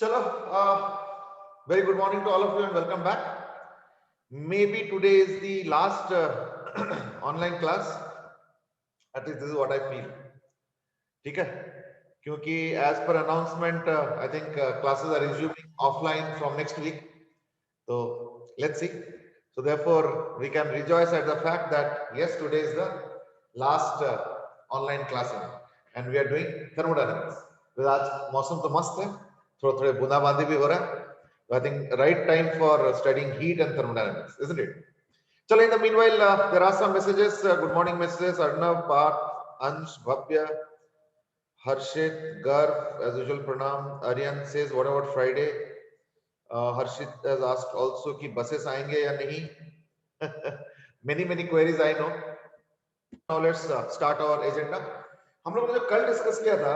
Chalo, very good morning to all of you and welcome back. Maybe today is the last online class. At least this is what I feel. ठीक है? क्योंकि as per announcement, I think classes are resuming offline from next week. So let's see. So therefore, we can rejoice at the fact that yes, today is the last online class, and we are doing thermodynamics. तो आज मौसम तो मस्त है, थोड़े बूंदाबांदी भी हो रहा है. So I think right time for studying heat and thermodynamics, isn't it? Chalo, in the meanwhile, there are some messages. Good morning messages. Arnav, Parth, Ansh, Bhavya, Harshit, Garv, as usual, Pranam. Aryan says, what about Friday? Harshit has asked also कि buses आएंगे या नहीं. Many queries I know. Now let's start our agenda. हम लोगों ने जो कल discuss किया था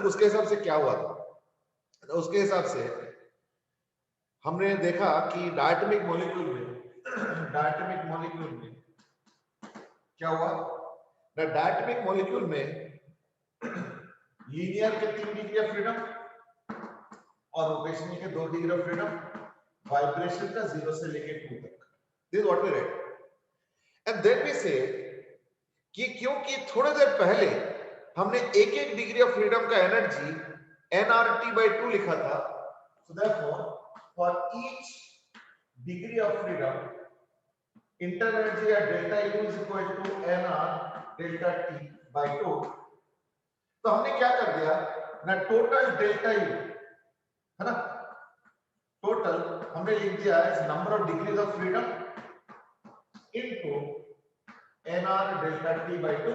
उसके हिसाब से क्या हुआ था, तो उसके हिसाब से हमने देखा कि डायटोमिक मॉलिक्यूल में क्या हुआ. डायटोमिक मॉलिक्यूल में लीनियर के 3 डिग्री ऑफ फ्रीडम और रोटेशनल के 2 डिग्री ऑफ फ्रीडम, वाइब्रेशन का 0 से लेके 2 तक. This is what we read. And then we say कि क्योंकि थोड़ी देर पहले हमने एक डिग्री ऑफ फ्रीडम का एनर्जी nRT/2 लिखा था, so therefore for each degree of freedom internal energy at delta U is equal to nR delta T/2. तो हमने क्या कर दिया ना, टोटल डेल्टा U है ना, टोटल हमने लिख दिया as number of degrees of freedom into nR delta T/2.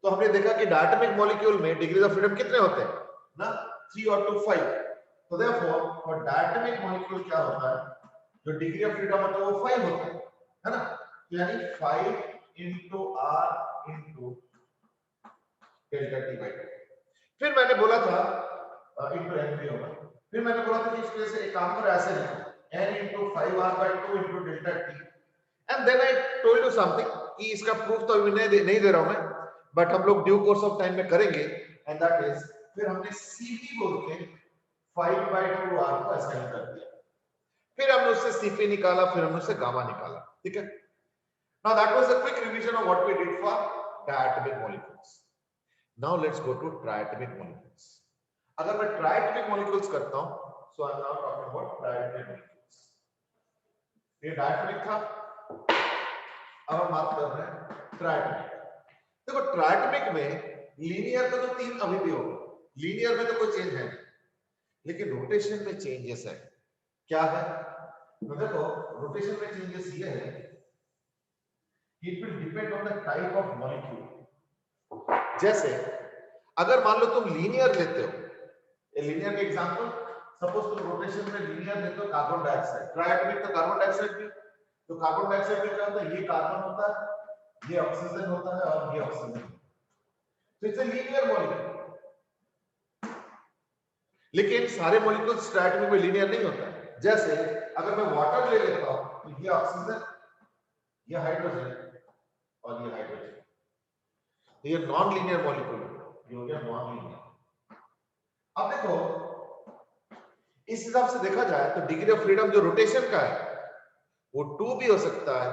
तो हमने देखा कि डायटोमिक मॉलिक्यूल में डिग्रीज ऑफ फ्रीडम कितने होते हैं ना, 3 और 2 5. तो देयरफॉर फॉर डायटोमिक मॉलिक्यूल क्या होता है, जो डिग्री ऑफ फ्रीडम होता है वो 5 होता है ना. तो यानी 5 into R into delta T/2. फिर मैंने बोला था इनटू n भी होगा. फिर मैंने बोला था कि इस वजह से एक काम करो, ऐसे लिखो n into 5R/2 into delta T. And then I told you something कि इसका प्रूफ तो अभी नहीं दे रहा हूं मैं, बट हम लोग ड्यू कोर्स ऑफ टाइम में करेंगे. एंड दैट इज, फिर हमने Cp बोल के 5/2R को असाइन कर दिया. फिर हमने उससे Cp निकाला, फिर हमने उससे गामा निकाला. ठीक है. Now that was a quick revision of what we did for diatomic molecules. Now let's go to triatomic molecules. अगर मैं ट्रायटोमिक मॉलिक्यूल्स करता हूं, so I am now talking about triatomic molecules. ये डायटोमिक था, अब हम बात कर रहे हैं ट्रायटोमिक. देखो ट्रायटोमिक में लीनियर का तो 3 अभी भी होगा, लीनियर में तो कोई चेंज है नहीं, लेकिन रोटेशन में चेंजेस है. क्या है? तो देखो रोटेशन में चेंजेस ये है, it will depend on the type of molecule. जैसे अगर मान लो तुम लीनियर लेते हो, ये लीनियर का एग्जांपल, सपोज तुम रोटेशन में लीनियर लेते हो कार्बन डाइऑक्साइड, ट्रायटोमिक तो कार्बन डाइऑक्साइड भी. तो कार्बन डाइऑक्साइड में क्या होता है, ये कार्बन होता है, ये ऑक्सीजन होता है और ये ऑक्सीजन. तो इट्स अ लीनियर मॉलिक्यूल. लेकिन सारे मॉलिक्यूल्स ट्रायटोमिक में लीनियर नहीं होता है. जैसे अगर मैं वाटर ले लेता हूं, तो ये ऑक्सीजन, ये हाइड्रोजन और ये हाइड्रोजन, तो ये नॉन लीनियर मॉलिक्यूल है, ये हो गया नॉन लीनियर. अब देखो इस हिसाब से देखा जाए तो डिग्री ऑफ फ्रीडम जो रोटेशन का है वो 2 भी हो सकता है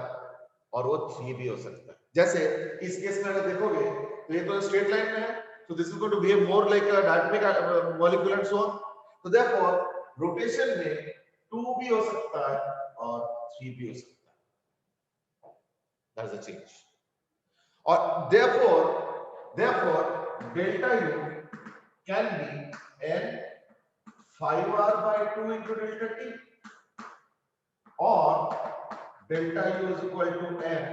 और वो 3 भी हो सकता है. जैसे इस केस में अगर देखोगे तो ये तो स्ट्रेट लाइन में है, so this is going to behave more like a diatomic molecule and so on. So therefore rotation में 2 भी हो सकता है और 3 भी हो सकता है. That's the change. और therefore delta U can be n 5R/2 into delta T, or delta U is equal to n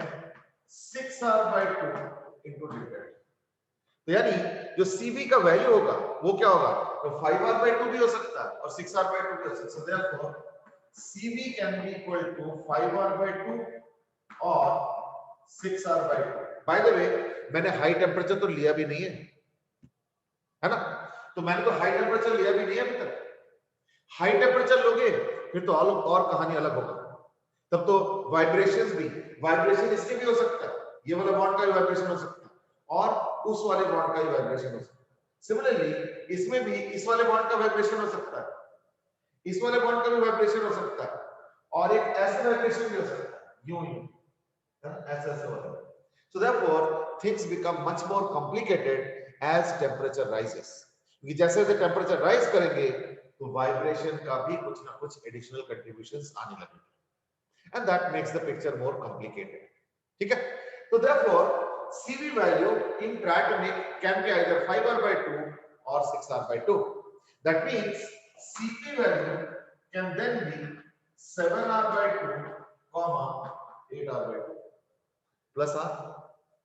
6R/2 into delta T. तो यानी जो Cv का वैल्यू होगा वो क्या होगा, तो 5R/2 भी हो सकता है और 6R/2 भी हो सकता है. So therefore Cv can be equal to 5R/2 और 6R/2. By the way, मैंने हाई टेम्परेचर तो लिया भी नहीं है ना, तो मैंने तो हाई टेम्परेचर लिया भी नहीं है अभी तक. हाई टेम्परेचर लोगे फिर तो और कहानी अलग होगा. तब तो वाइब्रेशन इसके भी हो सकता है, ये वाला बॉन्ड का भी वाइब्रेशन हो सकता है और उस वाले बॉन्ड का भी वाइब्रेशन हो सकता है. सिमिलरली इसमें भी इस वाले बॉन्ड का वाइब्रेशन हो सकता है इस वाले बॉन्ड का भी वाइब्रेशन हो सकता है और एक ऐसे वाइब्रेशन भी हो सकता है, यूं यूं, ऐसे ऐसे वाला। So therefore things become much more complicated as temperature rises. क्योंकि जैसे जैसे टेम्परेचर राइज करेंगे तो वाइब्रेशन का भी कुछ ना कुछ एडिशनल कंट्रीब्यूशंस आने लगेंगे and that makes the picture more complicated. ठीक है, तो therefore CV value in triatomic can be either 5R by 2 or 6R by 2. That means CP value can then be 7R by 2, 8R by 2 plus R,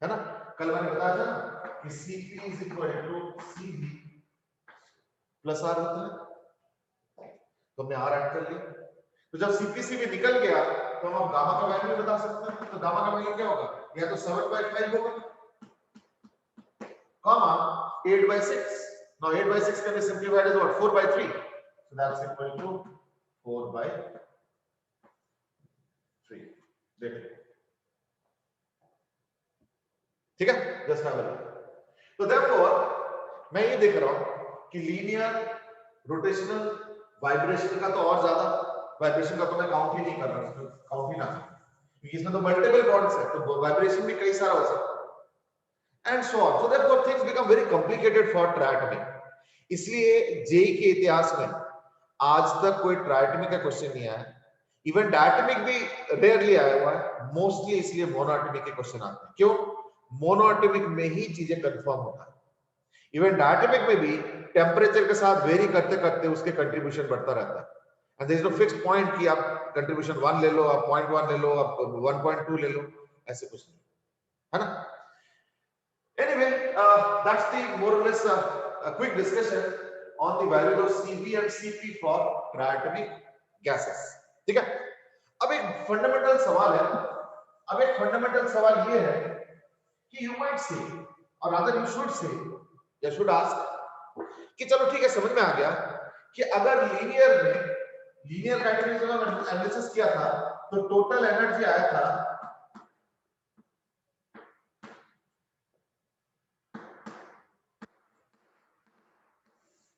है ना? कल मैंने बताया था ना कि CP is equal to CV plus R होता है, तो हमने R ऐड कर लिया। तो जब CP भी निकल गया तो हम गामा का वैल्यू बता सकते हैं। तो गामा का वैल्यू क्या होगा? या तो 7/5 होगा, comma 8/6. Now 8/6 can be simplified as what? 4/3. So that's equal to 4/3. देखिए, ठीक है, जस्ट हैव अ लुक। तो therefore मैं ये देख रहा हूं कि लीनियर, रोटेशनल, वाइब्रेशन का तो और ज्यादा, वाइब्रेशन का तो मैं काउंट ही नहीं कर रहा हूं, काउंट ही ना करूं क्योंकि इसमें तो मल्टीपल बॉन्ड्स है, तो वाइब्रेशन भी कई सारा हो सकता है and so on. So therefore things become very complicated for triatomic। इसलिए जेई के इतिहास में आज तक कोई ट्राइटमिक का क्वेश्चन नहीं आया, इवन डायटमिक भी रेयरली आया हुआ है, मोस्टली इसलिए मोनोएटमिक के क्वेश्चन आते हैं। क्यों? मोनोएटमिक में ही चीजें कंफर्म होता है। इवन डायटमिक में भी टेम्परेचर के साथ वेरी करते करते उसके कंट्रीब्यूशन बढ़ता रहता है and there is no fixed point कि आप कंट्रीब्यूशन 1 ले लो, आप 0.1 ले लो, आप 1.2 ले लो, ऐसे कुछ नहीं है ना। Anyway, that's the more or less a quick discussion on the value of Cv and Cp for triatomic gases. ठीक है, अब एक फंडामेंटल सवाल है, अब एक फंडामेंटल सवाल ये है कि you might say or rather you should say या should ask कि चलो ठीक है, समझ में आ गया कि अगर लीनियर में लीनियर काइनेटिक्स का एनालिसिस किया था तो टोटल एनर्जी आया था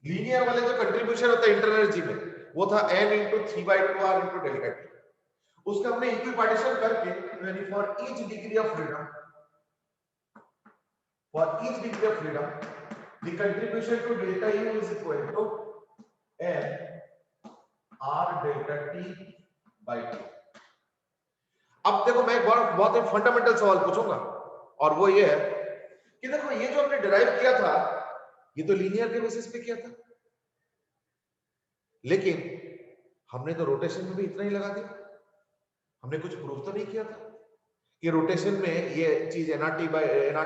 लीनियर वाले जो कंट्रीब्यूशन होता है इंटरनल एनर्जी में वो था n × 3/2r × डेल्टा t। उसका हमने इक्विपार्टीशन करके यानी for each degree of freedom the contribution to delta u is equal to n r delta t/2। अब देखो मैं एक बहुत ही फंडामेंटल सवाल पूछूंगा और वो ये है कि देखो ये जो हमने डिराइव किया था ये तो लीनियर के बेसिस पे किया था, लेकिन हमने तो रोटेशन में भी इतना ही लगा दिया, हमने कुछ प्रूफ तो नहीं किया था कि रोटेशन में ये चीज nr डेल्टा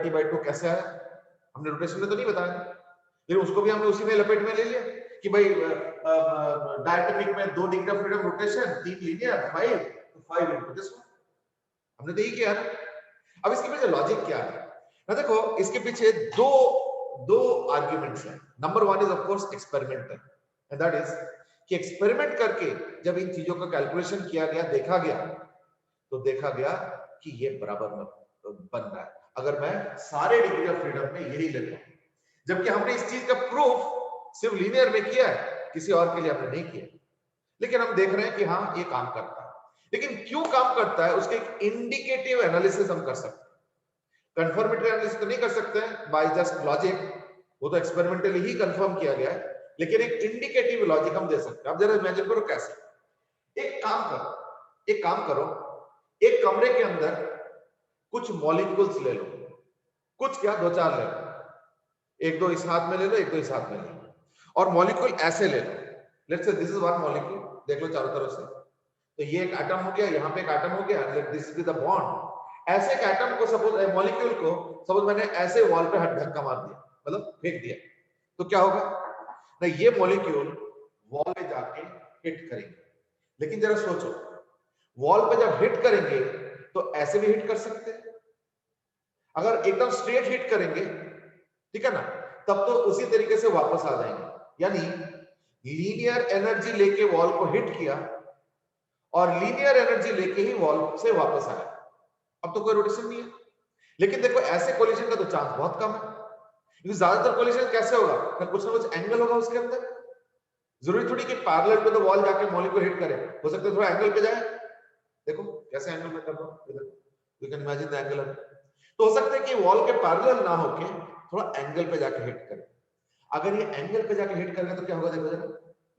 t/2 कैसे आया। हमने रोटेशन में तो नहीं बताया, लेकिन उसको भी हमने उसी में लपेट में ले लिया कि भाई डायटोमिक में 2 degree of freedom rotation, 3 linear, 5 into this one, हमने तो यही किया ना। अब इसके पीछे लॉजिक क्या है ना, देखो इसके पीछे दो आर्ग्यूमेंट्स हैं। Number 1 is of course experimental and that is कि एक्सपेरिमेंट करके जब इन चीजों का कैलकुलेशन किया गया, देखा गया तो देखा गया कि ये बराबर बन रहा है अगर मैं सारे डिग्री ऑफ फ्रीडम में यही लेता हूं, जबकि हमने इस चीज का प्रूफ सिर्फ लीनियर में किया है, किसी और के लिए हमने नहीं किया, लेकिन हम देख रहे हैं कि हाँ ये काम करता है। लेकिन क्यों काम करता है उसके एक इंडिकेटिव एनालिसिस हम कर सकते हैं। कंफर्मेटरी एनालिसिस तो नहीं कर सकते हैं बाय जस्ट लॉजिक, वो तो एक्सपेरिमेंटली ही कंफर्म किया गया है, लेकिन एक इंडिकेटिव लॉजिक हम दे सकते हैं। अब जरा इमेजिन करो कैसे, एक काम करो, एक कमरे के अंदर कुछ मॉलिक्यूल्स ले लो, कुछ क्या 2-4 ले लो, 1-2 इस हाथ में ले लो, 1-2 इस हाथ में ले लो, और मॉलिक्यूल ऐसे ले लो। Let's say this is one molecule, देख लो चारों तरफ से, तो ये एक एटम हो गया, यहाँ पे एक एटम हो गया, दिस इज द बॉन्ड। ऐसे एक एटम को सपोज मॉलिक्यूल को सपोज मैंने ऐसे वॉल पे धक्का मार दिया, मतलब फेंक दिया, तो क्या होगा ना, ये मॉलिक्यूल वॉल पे जाके हिट करेंगे। लेकिन जरा सोचो, वॉल पे जब हिट करेंगे तो ऐसे भी हिट कर सकते हैं, अगर एकदम स्ट्रेट हिट करेंगे, ठीक है ना, तब तो उसी तरीके से वापस आ जाएंगे। यानी लीनियर एनर्जी लेके वॉल को हिट किया और लीनियर एनर्जी लेके ही वॉल से वापस आया, अब तो कोई रोटेशन नहीं है। लेकिन देखो ऐसे कोलिजन का तो चांस बहुत कम है, क्योंकि ज्यादातर कोलिजन कैसे होगा, कुछ ना कुछ एंगल होगा उसके अंदर, जरूरी थोड़ी कि पैरेलल टू द वॉल जाके मॉलिक्यूल हिट करे, हो सकता है थोड़ा एंगल पे जाए। देखो कैसे एंगल में कर रहा हूं, you can imagine the angle. तो हो सकता है कि वॉल के पैरेलल ना होके थोड़ा एंगल पे जाके हिट करे। अगर ये एंगल पे जाके हिट करेगा तो क्या होगा, देखो जरा,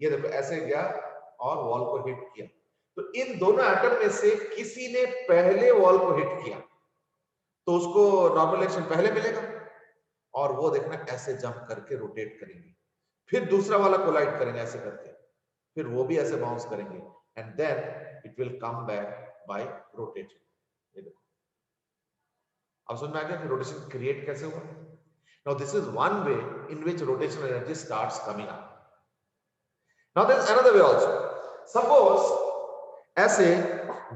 ये देखो ऐसे गया और वॉल को हिट किया। तो इन दोनों एटम में से किसी ने पहले वॉल को हिट किया तो उसको नॉर्मल एक्शन पहले मिलेगा, और वो देखना ऐसे जंप करके रोटेट करेंगे, फिर दूसरा वाला कोलाइड करेंगे ऐसे करके, फिर वो भी ऐसे बाउंस करेंगे, and then it will come back by rotation. ये देखो अब समझ में आ गया कि रोटेशन क्रिएट कैसे हुआ। Now this is one way in which rotational energy starts coming up. Now there is another way also. Suppose ऐसे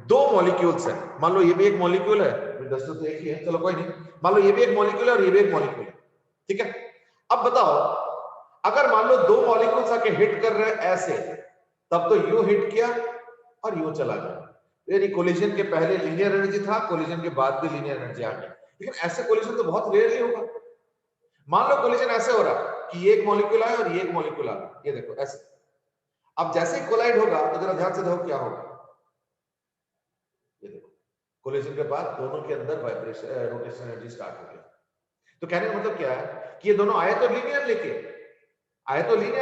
दो मॉलिक्यूल्स हैं, मान लो ये भी एक मॉलिक्यूल है, दस तो एक ही है, चलो कोई नहीं, मान लो ये भी एक मॉलिक्यूल है और ये भी एक मॉलिक्यूल है, ठीक है। अब बताओ अगर मान लो दो मॉलिक्यूल्स आके हिट कर रहे हैं ऐसे, तब तो यू हिट किया और यू चला गया, यानी कोलिजन के पहले लीनियर एनर्जी था, कोलिजन के बाद भी लीनियर एनर्जी आ गई। लेकिन ऐसे कोलिजन तो बहुत रेयरली होगा। मान लो कोलिजन ऐसे हो रहा कि ये एक मॉलिक्यूल आया और ये एक मॉलिक्यूल आ गया, ये देखो ऐसे। अब जैसे ही कोलाइड होगा तो जरा ध्यान से देखो क्या होगा, ये देखो कोलिजन के बाद दोनों के अंदर वाइब्रेशन रोटेशनल एनर्जी स्टार्ट हो गया। तो कहने का मतलब क्या है कि ये दोनों आए तो लीनियर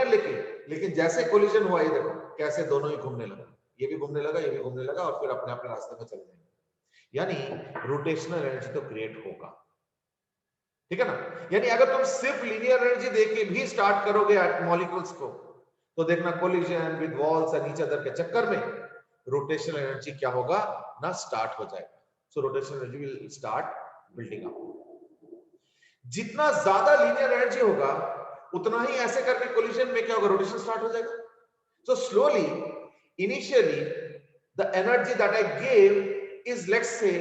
लेके, लेकिन जैसे कोलिजन हुआ ये देखो कैसे दोनों ही घूमने लगा, ये भी घूमने लगा, ये भी घूमने लगा, और फिर अपने अपने रास्ते में चल देंगे। यानी रोटेशनल एनर्जी तो क्रिएट होगा, ठीक है ना। यानी अगर तुम सिर्फ लीनियर एनर्जी देके भी स्टार्ट करोगे मॉलिक्यूल्स को, तो देखना collision with walls and each other के चक्कर में रोटेशनल एनर्जी क्या होगा ना, स्टार्ट हो जाएगा। So rotational energy will start building up. जितना ज्यादा लीनियर एनर्जी होगा उतना ही ऐसे करके कोलिजन में क्या होगा, रोटेशन स्टार्ट हो जाएगा। So slowly initially the energy that I gave is let's say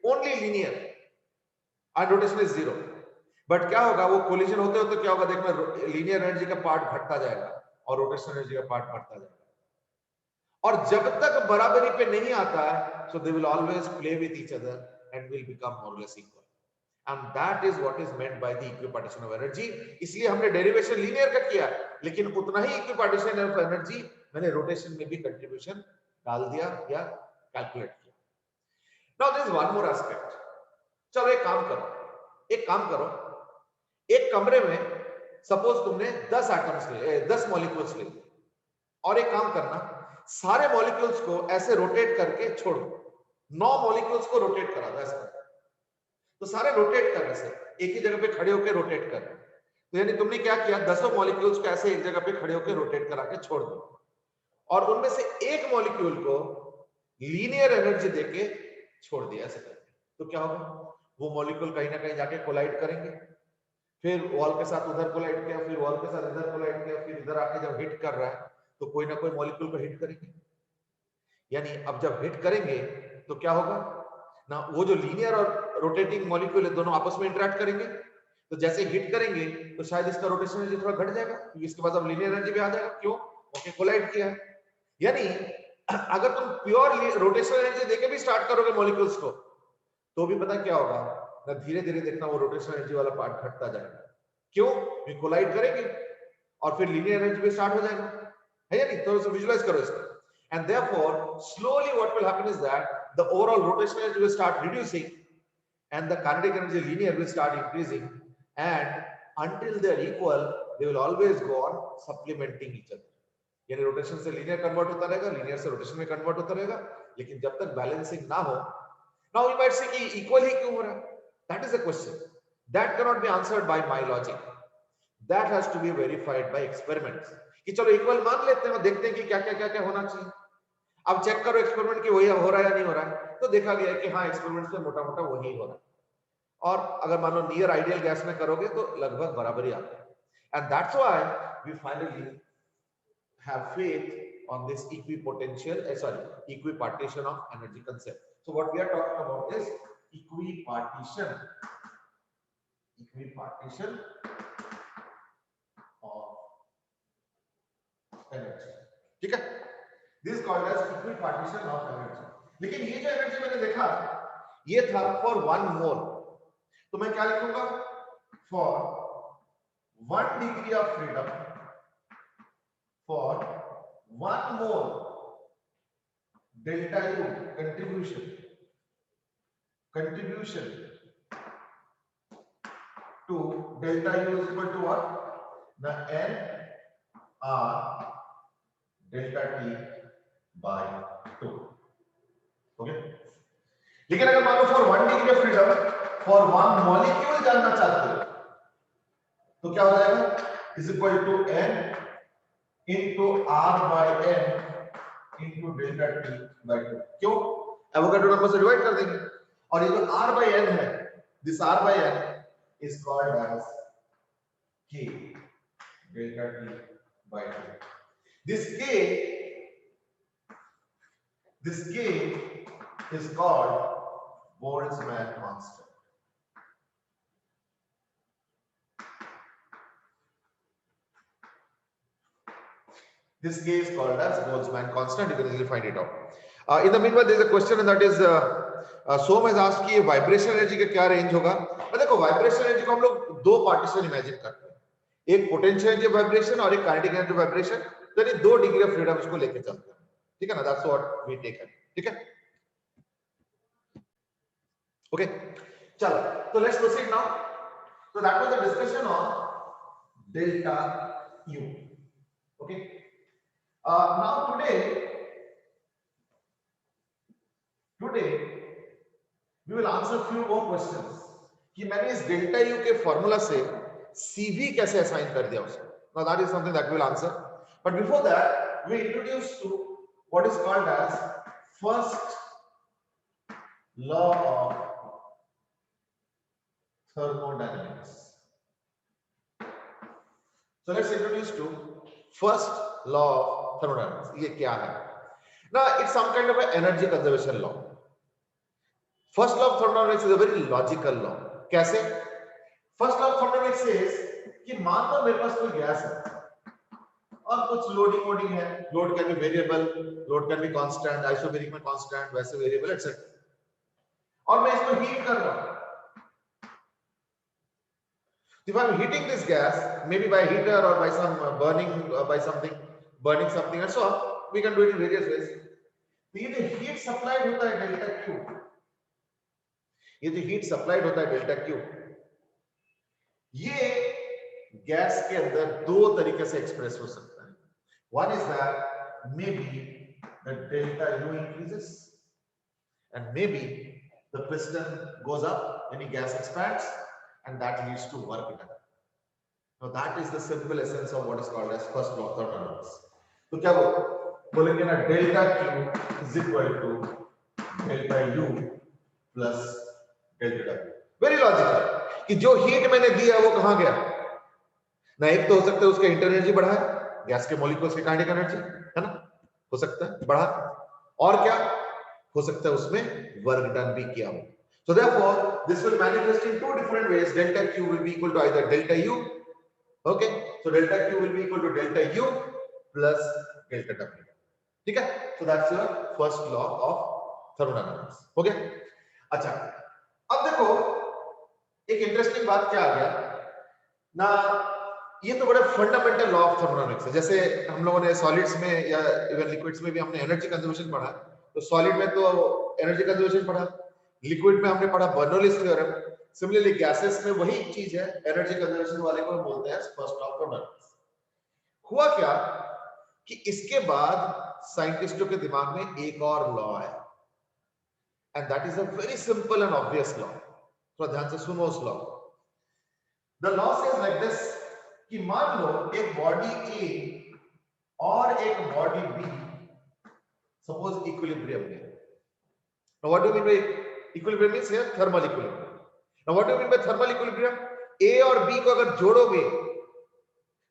only linear and rotation is zero, but क्या होगा वो कोलिजन होते होते क्या होगा, देखना लीनियर एनर्जी का पार्ट घटता जाएगा और रोटेशनल एनर्जी का पार्ट बढ़ता जाएगा, और जब तक बराबरी पे नहीं आता है so they will always play with each other and will become more or less equal, and that is what is meant by the equipartition of energy. इसलिए हमने डेरिवेशन लीनियर का किया, लेकिन उतना ही इक्विपार्टीशन ऑफ एनर्जी मैंने rotation में भी कंट्रीब्यूशन डाल दिया या कैलकुलेट किया। Now there is one more aspect. चलो एक काम करो, एक कमरे में सपोज तुमने 10 एटम्स ले, 10 मॉलिक्यूल्स ले, और एक काम करना सारे मॉलिक्यूल्स को ऐसे रोटेट करके छोड़ दो, 9 मॉलिक्यूल्स को रोटेट करा दो ऐसे, तो सारे रोटेट कर रहे, एक ही जगह पे खड़े होकर रोटेट कर रहे। तो यानी तुमने क्या किया, 10 मॉलिक्यूल्स को ऐसे एक जगह पे खड़े होकर रोटेट करा के छोड़ दो, और उनमें से एक मॉलिक्यूल को लीनियर एनर्जी देके छोड़ दिया ऐसे करके। तो क्या होगा, वो मॉलिक्यूल कहीं ना कहीं जाके कोलाइड करेंगे, फिर वॉल के साथ उधर कोलाइड किया, फिर वॉल के साथ इधर कोलाइड किया, फिर इधर आके जब हिट कर रहा है तो कोई ना कोई मॉलिक्यूल को हिट करेंगे। यानी अब जब हिट करेंगे तो क्या होगा ना, वो जो लीनियर और रोटेटिंग मॉलिक्यूल है दोनों आपस में इंटरेक्ट करेंगे, तो जैसे हिट करेंगे तो शायद इसका रोटेशन एनर्जी थोड़ा घट जाएगा, क्योंकि इसके बाद अब लीनियर एनर्जी भी आ जाएगा, क्यों, ओके कोलाइड किया। यानी अगर तुम प्योर रोटेशनल एनर्जी देके भी स्टार्ट करोगे मॉलिक्यूल्स को, तो भी पता क्या होगा ना, धीरे धीरे देखना वो रोटेशनल एनर्जी वाला पार्ट घटता जाएगा, क्यों, ये कोलाइड करेंगे और फिर लीनियर एनर्जी भी स्टार्ट हो जाएगा, है या नहीं। तो विजुलाइज करो इसको, and therefore slowly what will happen is that the overall rotational energy will start reducing and the kinetic energy linear will start increasing, and until they are equal they will always go on supplementing each other। यानी rotation से linear convert होता रहेगा, linear से rotation में convert होता रहेगा, लेकिन जब तक बैलेंसिंग ना हो, नाउ यू माइट से कि इक्वल ही क्यों हो रहा है, that is a question that can not be answered by my logic, that has to be verified by experiments. कि चलो इक्वल मान लेते हैं और देखते हैं कि क्या होना चाहिए। अब चेक करो एक्सपेरिमेंट कि वही हो रहा है या नहीं हो रहा है, तो देखा गया कि हाँ एक्सपेरिमेंट में मोटा मोटा वही हो रहा है, और अगर मान लो नियर आइडियल गैस में करोगे तो लगभग बराबरी आता है। And that's why we finally have faith on this equipotential equipartition of energy concept. So what we are talking about is equipartition of energy, ठीक है। This is called as equipartition of energy। लेकिन ये जो energy मैंने देखा ये था for 1 मोल, तो मैं क्या लिखूंगा, for 1 degree of freedom, for 1 mole delta U contribution to delta U is equal to what? The N R delta T by 2. Okay. लेकिन अगर मान लो for 1 degree of freedom for 1 molecule जानना चाहते हो तो क्या हो जाएगा? Is equal to N into R by N into delta T by 2. क्यों? एवोगाड्रो नंबर से डिवाइड कर देंगे और ये जो R by N है, this R by N is called as K delta T by 2. This K is called Boltzmann constant. This K is called as Boltzmann constant. You can easily find it out. In the meanwhile, there is a question, and that is Som has asked कि vibration energy का क्या range होगा? देखो vibration energy को हम लोग दो partition imagine करते हैं, एक पोटेंशियल एनर्जी वाइब्रेशन और एक काइनेटिक एनर्जी वाइब्रेशन. तो ये 2 डिग्री ऑफ फ्रीडम इसको लेके चलते हैं, ठीक है ना? That's what we take it, ठीक है? ओके, चलो तो let's proceed now. So that was the discussion on delta U. Okay. Now today we will answer few more questions कि मैंने इस डेल्टा U के फॉर्मूला से CV कैसे असाइन कर दिया उसको. Now that is something that we will answer. But before that, we introduce to what is called as first law of thermodynamics. So let's introduce to first law of thermodynamics. ये क्या है? Now it's some kind of an energy conservation law. First law of thermodynamics is a very logical law. कैसे? First law of thermodynamics says कि मान लो मेरे पास कोई gas है और कुछ लोडिंग है. Load can be variable, load can be constant, isobaric में कांस्टेंट, वैसे वेरिएबल एटसेट्रा. और मैं इसको हीट कर रहा हूं. If I'm heating this gas, maybe by heater or by some burning and so on, we can do it in various ways. तो ये जो heat supplied होता है delta Q, ये गैस के अंदर दो तरीके से एक्सप्रेस हो सकता है. One is that maybe the delta U increases and maybe the piston goes up when the gas expands, and that leads to work done. Now that is the simple essence of what is called as first law of thermodynamics. तो क्या बोलेंगे ना, delta Q is equal to delta U plus delta W. Very logical कि जो heat मैंने दिया वो कहां गया ना. एक तो हो सकता है उसका इंटरनल एनर्जी बढ़ा है, गैस के मॉलिक्यूल्स की काइनेटिक एनर्जी है ना, हो सकता है बढ़ा. और क्या हो सकता है उसमें वर्क डन भी किया हो. So therefore, this will manifest in two different ways. Delta Q will be equal to either delta U. Okay, so delta Q will be equal to delta U plus delta W. ठीक है? So that's your first law of thermodynamics. Okay? अच्छा, अब देखो एक interesting बात क्या आ गया ना. ये तो बड़ा फंडामेंटल लॉ ऑफ थर्मोडायनामिक्स है. जैसे हम लोगों ने सॉलिड्स में या इवन लिक्विड्स में भी हमने एनर्जी कंजर्वेशन पढ़ा. तो सॉलिड में तो एनर्जी कंजर्वेशन पढ़ा, लिक्विड में हमने पढ़ा बर्नौलीज थ्योरम. सिमिलरली गैसेस में वही चीज है, एनर्जी कंजर्वेशन वाले को बोलते हैं फर्स्ट लॉ ऑफ थर्मोडायनामिक्स. हुआ क्या कि इसके बाद साइंटिस्टों के दिमाग में एक और लॉ आया, and that is a very simple and obvious law. थोड़ा ध्यान से सुनो उस law. The law says like this कि मान लो एक बॉडी ए और एक बॉडी बी सपोज इक्विलिब्रियम में. Now what do you mean by equilibrium? Means here thermal equilibrium. Now what do you mean by thermal equilibrium? A और B को अगर जोड़ोगे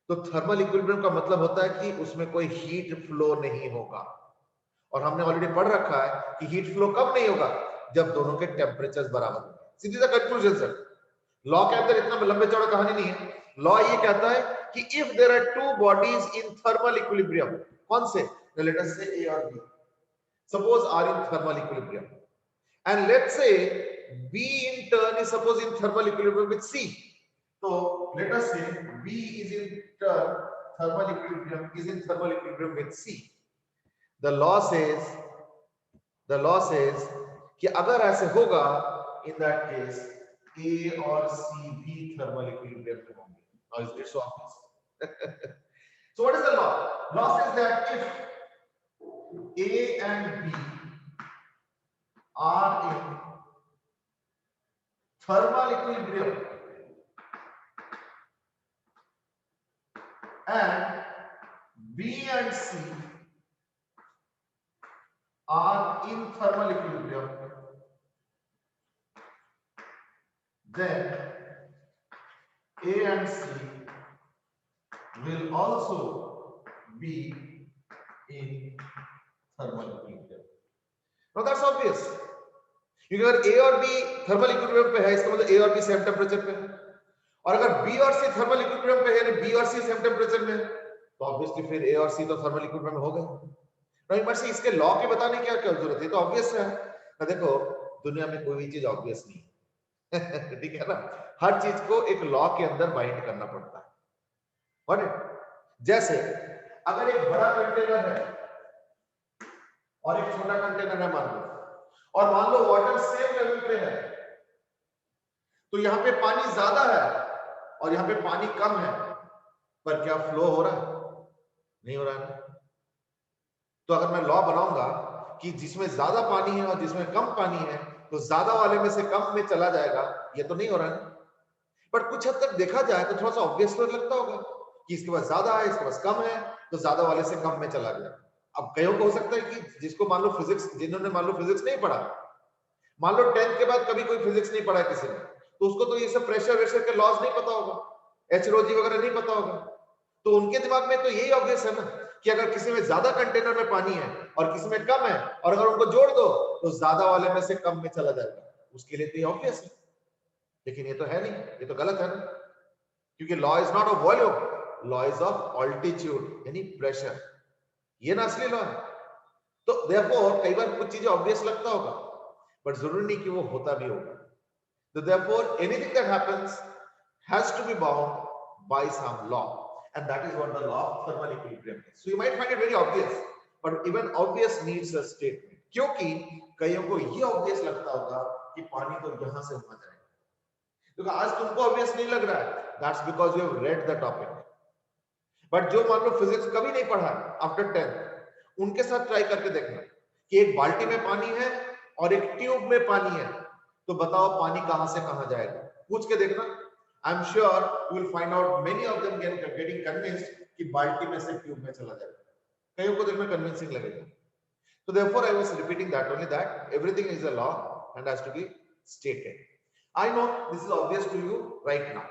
तो thermal equilibrium का मतलब होता है कि उसमें कोई हीट फ्लो नहीं होगा. और हमने ऑलरेडी पढ़ रखा है कि हीट फ्लो कब नहीं होगा, जब दोनों के टेम्परेचर्स बराबर होंगे. सीधी सा कंक्लूजन सर. लॉ के अंदर इतना लंबे चौड़ा कहानी नहीं है. लॉ ये कहता है कि if there are two bodies in thermal equilibrium, कौन से, लेट अस से A और B suppose are in thermal equilibrium, and let's say B in turn is suppose in thermal equilibrium with C. So let us say B is in turn thermal equilibrium with C. The law says कि अगर ऐसे होगा, in that case ए और सी भी thermal equilibrium में होंगे. Now is it so obvious? So what is the law? Law says that if A and B are in thermal equilibrium and B and C are in thermal equilibrium, then A and C will also be in thermal equilibrium. Now that's obvious. क्योंकि अगर A और B thermal equilibrium पे है, इसका मतलब A और B same temperature पे है. और अगर B और C थर्मल इक्विलिब्रियम पे है, यानी B और C सेम टेम्परेचर में है, तो ऑब्वियसली फिर A और C तो थर्मल इक्विलिब्रियम में हो गए. नहीं बट इसके लॉ के बताने की क्या जरूरत है, तो ऑब्वियस है ना. देखो दुनिया में कोई भी चीज ऑब्वियस नहीं है. ठीक है ना, हर चीज को एक लॉ के अंदर बाइंड करना पड़ता है. जैसे अगर एक बड़ा कंटेनर है और एक छोटा कंटेनर है मान लो, और मान लो वाटर सेम लेवल पे है, तो यहां पे पानी ज्यादा है और यहां पे पानी कम है, पर क्या फ्लो हो रहा है? नहीं हो रहा है. तो अगर मैं लॉ बनाऊंगा कि जिसमें ज्यादा पानी है और जिसमें कम पानी है, तो ज्यादा वाले में से कम में चला जाएगा, ये तो नहीं हो रहा है. बट कुछ हद तक देखा जाए तो थोड़ा सा ऑब्वियस तो लगता होगा कि इसके पास ज्यादा है, इसके पास कम है, तो ज्यादा वाले से कम में चला गया. अब कईयों को हो सकता है कि जिसको मान लो फिजिक्स, जिन्होंने मान लो फिजिक्स नहीं पढ़ा, मान लो 10th के बाद कभी कोई फिजिक्स नहीं पढ़ा किसी ने, तो उसको तो ये सब प्रेशर वेशर के लॉज नहीं पता होगा, एचरोजी वगैरह नहीं पता होगा. तो उनके दिमाग में तो यही ऑब्वियस है ना कि अगर किसी में ज्यादा कंटेनर में पानी है और किसी में कम है, और अगर उनको जोड़ दो तो ज्यादा वाले में से कम में चला जाएगा. उसके लिए तो ये ऑब्वियस है. लेकिन ये तो है नहीं, ये तो गलत है ना, क्योंकि law is not of volume, law is of altitude यानी प्रेशर. ये ना असली लॉ है. तो देयरफॉर कई बार कुछ चीजें ऑब्वियस लगता होगा, बट जरूरी नहीं कि वो होता भी होगा. तो therefore anything that happens has to be bound by some law, and that is what the law of thermal equilibrium is. So you might find it very obvious, but even obvious needs a statement. क्योंकि कईयों को ये obvious लगता होगा कि पानी तो यहां से वहां जाएगा. क्योंकि आज तुमको obvious नहीं लग रहा है, that's because you have read the topic. But जो मान लो फिजिक्स कभी नहीं पढ़ा आफ्टर 10th, उनके साथ ट्राई करके देखना कि एक बाल्टी में पानी है और एक ट्यूब में पानी है, तो बताओ पानी कहां से कहां जाएगा. पूछ के देखना. I'm sure you will find out many of them getting convinced कि बाल्टी में से ट्यूब में चला जाएगा. कईयों को देखना कन्विंसिंग लगेगा. So therefore I was repeating that only, that everything is a law and has to be stated. I know this is obvious to you right now.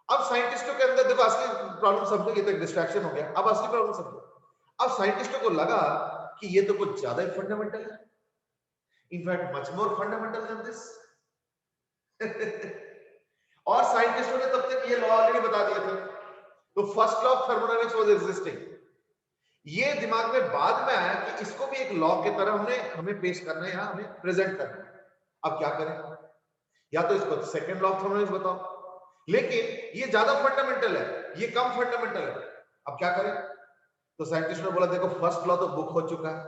अब साइंटिस्टों के अंदर देखो असली प्रॉब्लम समझो, ये तो एक डिस्ट्रैक्शन हो गया. अब असली प्रॉब्लम समझो. अब साइंटिस्टों को लगा कि ये तो कुछ ज्यादा ही फंडामेंटल है, in fact much more fundamental than this. और साइंटिस्टों ने तब तक ये लॉ ऑलरेडी बता दिए थे. तो first law of thermodynamics was existing. ये दिमाग में बाद में आया कि इसको भी एक लॉ की तरह हमें पेश करना है, यहां हमें प्रेजेंट करना है. अब क्या करें? या तो इसको सेकंड लॉ ऑफ थर्मोडायनामिक्स बताओ, लेकिन ये ज्यादा फंडामेंटल है, ये कम फंडामेंटल है. अब क्या करें? तो साइंटिस्ट ने बोला देखो फर्स्ट लॉ तो बुक हो चुका है,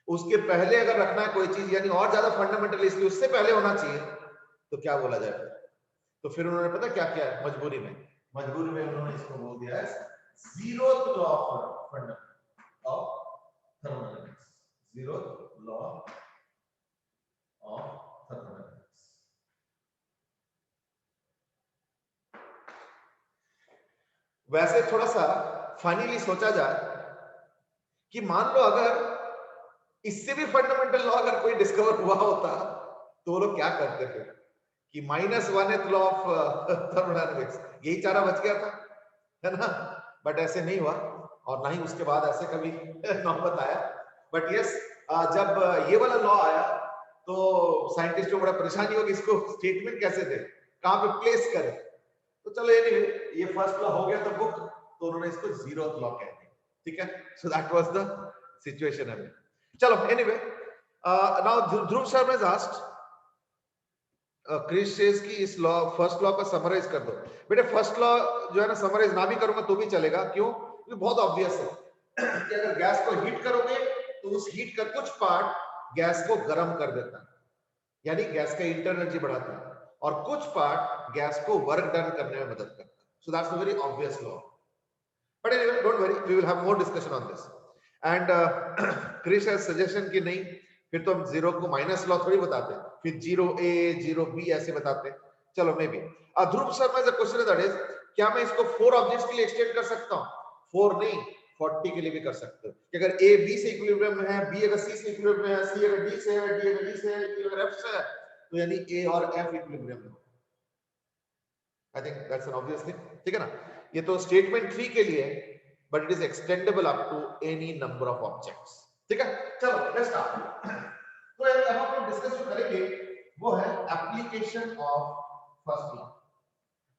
उसके पहले अगर रखना है कोई चीज यानी और ज्यादा फंडामेंटल, इसलिए उससे पहले होना चाहिए. तो क्या बोला जाए? तो फिर उन्होंने पता क्या किया, मजबूरी में उन्होंने इसको बोल दिया है zeroth law of thermodynamics. Zeroth law of thermodynamics. वैसे थोड़ा सा फाइनली सोचा जाए कि मान लो अगर इससे भी फंडामेंटल लॉ अगर कोई डिस्कवर हुआ होता, तो वो लोग क्या करते थे कि -1th लॉ ऑफ थर्मोडायनामिक्स, यही चारा बच गया था, है ना. बट ऐसे नहीं हुआ, और ना ही उसके बाद ऐसे कभी नौबत आया. बट यस, जब ये वाला लॉ आया तो साइंटिस्ट को बड़ा परेशानी होगी, इसको स्टेटमेंट कैसे दे, कहां पे प्लेस करे. तो चलो एनीवे ये फर्स्ट लॉ हो गया तो बुक, तो उन्होंने इसको जीरोथ लॉ कह दिया. ठीक है. So that was the situation. अभी चलो anyway, now Dhruv Sharma is asked, Chris says कि इस लॉ फर्स्ट लॉ का समराइज कर दो. बेटे फर्स्ट लॉ जो है ना समराइज ना भी करूंगा तो भी चलेगा. क्यों? क्योंकि बहुत ऑब्वियस है कि अगर गैस को हीट करोगे तो उस हीट का कुछ पार्ट गैस को गर्म कर देता है, यानी गैस का इंटरनल एनर्जी बढ़ाता है, और कुछ पार्ट गैस को वर्क डन करने में मदद करता है. So that's a very obvious law. But anyway, don't worry, we will have more discussion on this. And Krish has suggestion कि नहीं, फिर तो हम जीरो को माइनस लॉ थोड़ी बताते, फिर जीरो ए जीरो बी ऐसे बताते. चलो may be Dhruv Sharma is a question that is, क्या मैं इसको 4 ऑब्जेक्ट्स के लिए एक्सटेंड कर सकता हूं? 4 नहीं, 40 के लिए भी कर सकते हो. कि अगर ए बी से इक्विलिब्रियम में है, बी अगर सी से इक्विलिब्रियम में है, सी अगर डी से है, डी अगर डी से है, ई अगर एफ से है, तो यानी ए और एफ इक्विलिब्रियम में. I think that's an obvious thing. ठीक है ना? ये तो स्टेटमेंट 3 के लिए है, but it is extendable up to any number of objects. ठीक है, चलो लेट्स स्टार्ट. तो अब हम लोग डिस्कस जो करेंगे वो है application of first law.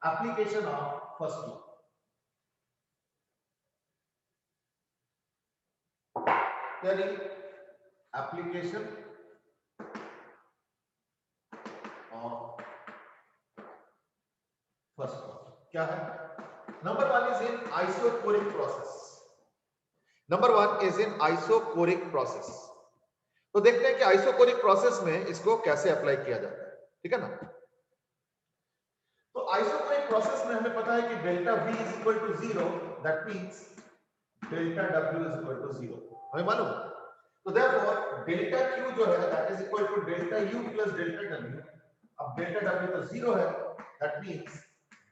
Application of first law, यानी एप्लीकेशन ऑफ फर्स्ट लॉ क्या है? Number 1 is in isochoric process. Number 1 is in isochoric process. तो देखते हैं कि आइसोकोरिक प्रोसेस में इसको कैसे अप्लाई किया जाता है. ठीक है ना? तो आइसोकोरिक प्रोसेस में हमें पता है कि delta V is equal to 0, that means delta W is equal to 0. हमें मालूम है. तो देयरफॉर डेल्टा Q जो है that is equal to delta U plus delta W. अब डेल्टा W तो 0 है, that means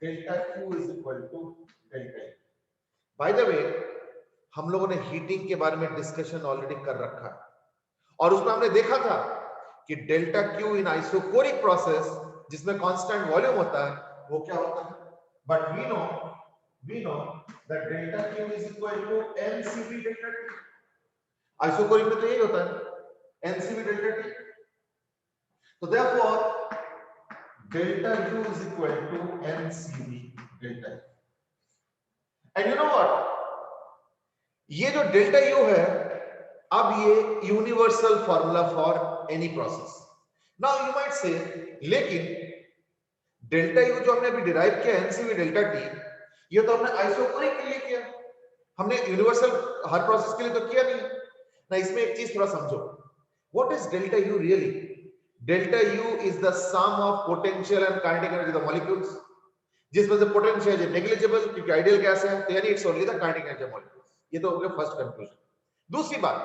delta Q is equal to delta U. By the way, हम लोगों ने हीटिंग के बारे में डिस्कशन ऑलरेडी कर रखा है, और उसमें हमने देखा था कि delta Q in isochoric process जिसमें कांस्टेंट वॉल्यूम होता है वो क्या होता है. But we know that delta Q is equal to NCV delta T. Isochoric में तो यही होता है, NCV डेल्टा T. तो therefore delta U is equal to NCV delta T. And you know what, ये जो डेल्टा U है, अब ये universal formula for any process. Now you might say, लेकिन डेल्टा U जो हमने अभी डिराइव किया एनसीवी डेल्टा T, ये तो हमने आइसोकोरिक के लिए किया, हमने यूनिवर्सल हर प्रोसेस के लिए तो किया नहीं ना. इसमें एक चीज थोड़ा समझो, what is delta U really? Delta U is the sum of potential and kinetic energy of the molecules, जिसमें से पोटेंशियल इज नेग्लिजिबल क्योंकि आइडियल गैस है, तो यानी it's only the kinetic energy of molecules. ये तो हो गया फर्स्ट कंक्लूजन. दूसरी बात,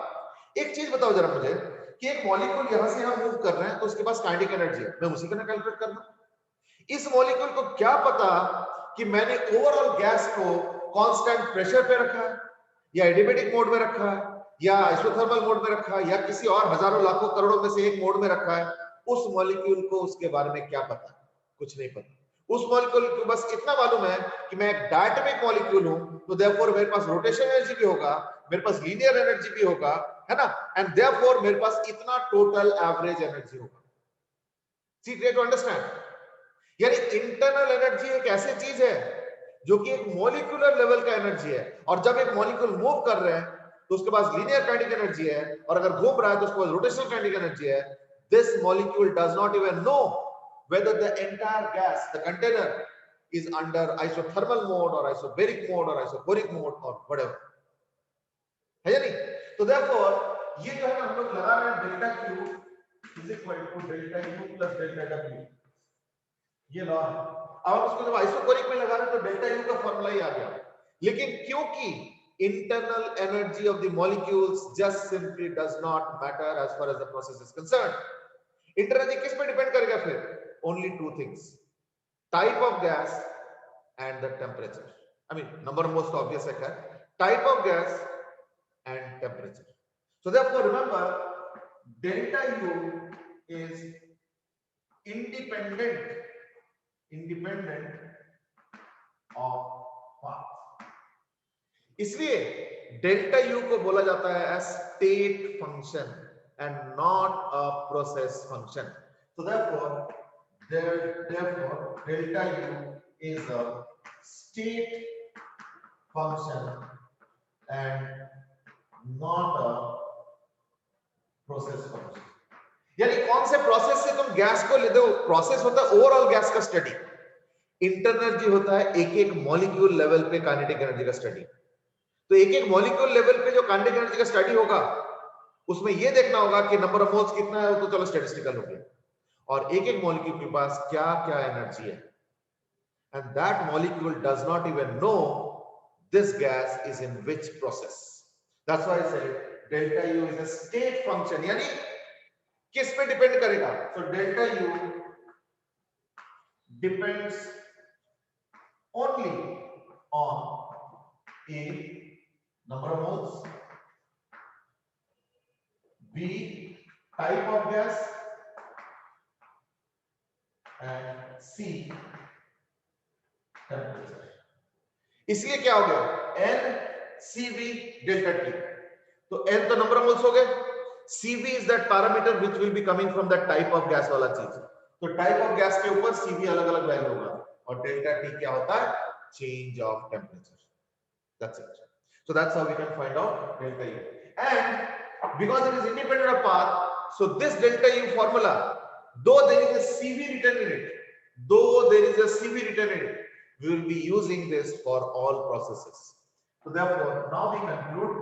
एक चीज बताओ जरा मुझे कि एक मॉलिक्यूल यहां से यहां मूव कर रहे हैं तो उसके पास काइनेटिक एनर्जी है, मैं उसी का कैलकुलेट करना. इस मॉलिक्यूल को क्या पता कि मैंने ओवरऑल गैस को कांस्टेंट प्रेशर पे रखा है, या एडियाबैटिक मोड में रखा है, या आइसोथर्मल मोड में रखा है, या किसी और हजारों लाखों करोड़ों में से एक मोड में रखा है. उस मॉलिक्यूल को उसके बारे में क्या पता? कुछ नहीं पता. उस मॉलिक्यूल को बस इतना मालूम है कि मैं एक डायटोमिक मॉलिक्यूल हूं, तो देयरफॉर मेरे पास रोटेशन एनर्जी भी होगा, मेरे पास लीनियर एनर्जी भी होगा, है ना, एंड देयरफॉर मेरे पास इतना टोटल एवरेज एनर्जी होगा. सी, ट्राई टू अंडरस्टैंड. यानी इंटरनल एनर्जी एक ऐसी चीज है जो कि एक मॉलिक्यूलर लेवल का एनर्जी है, और जब एक मॉलिक्यूल मूव कर रहे हैं तो उसके पास लीनियर काइनेटिक एनर्जी है, और अगर घूम रहा है तो उसके पास रोटेशनल काइनेटिक एनर्जी है. This molecule does not even know whether the entire gas, the container, is under isothermal mode or isobaric mode or isoporic mode or whatever. है या नहीं? तो therefore ये जो है ना हम लोग लगा रहे हैं delta Q is equal to delta U plus delta W. ये लॉ है. अब उसको जब आइसोकोरिक में लगा रहे हैं तो डेल्टा U का फॉर्मूला ही आ गया. लेकिन क्योंकि internal energy of the molecules just simply does not matter as far as the process is concerned. Internal energy किस पे डिपेंड करेगा फिर? Only two things: type of gas and the temperature. I mean, number most obvious है, type of gas and temperature. So therefore, remember, delta U is independent of path. इसलिए delta U को बोला जाता है as state function and not a process function. So therefore delta U is a state function and not a process function. यानी कौन से process से तुम गैस को ले दो? प्रोसेस होता है ओवरऑल गैस का स्टडी, इंटरनल एनर्जी होता है एक एक मॉलिक्यूल लेवल पे काइनेटिक एनर्जी का स्टडी. तो एक एक मॉलिक्यूल लेवल पे जो काइनेटिक एनर्जी का स्टडी होगा उसमें ये देखना होगा कि नंबर ऑफ मोल्स कितना है, वो तो चलो स्टैटिस्टिकल हो गया, और एक एक मॉलिक्यूल के पास क्या क्या एनर्जी है, and that molecule does not even know this gas is in which process. That's why I said delta U is a state function, यानी किस पे डिपेंड करेगा? So delta U depends only on A, number of moles, B, type of gas, and C, temperature. इसलिए क्या हो गया? N CV delta T. तो N तो नंबर ऑफ मोल्स हो गए, CV is that parameter which will be coming from that type of gas वाला चीज। तो टाइप ऑफ गैस के ऊपर CV अलग अलग वैल्यू होगा, और डेल्टा T क्या होता है? Change of temperature. That's it. So that's how we can find out delta U. And because it is independent of path, so this delta U formula, though there is a CV written in it, we will be using this for all processes. So therefore, now we conclude.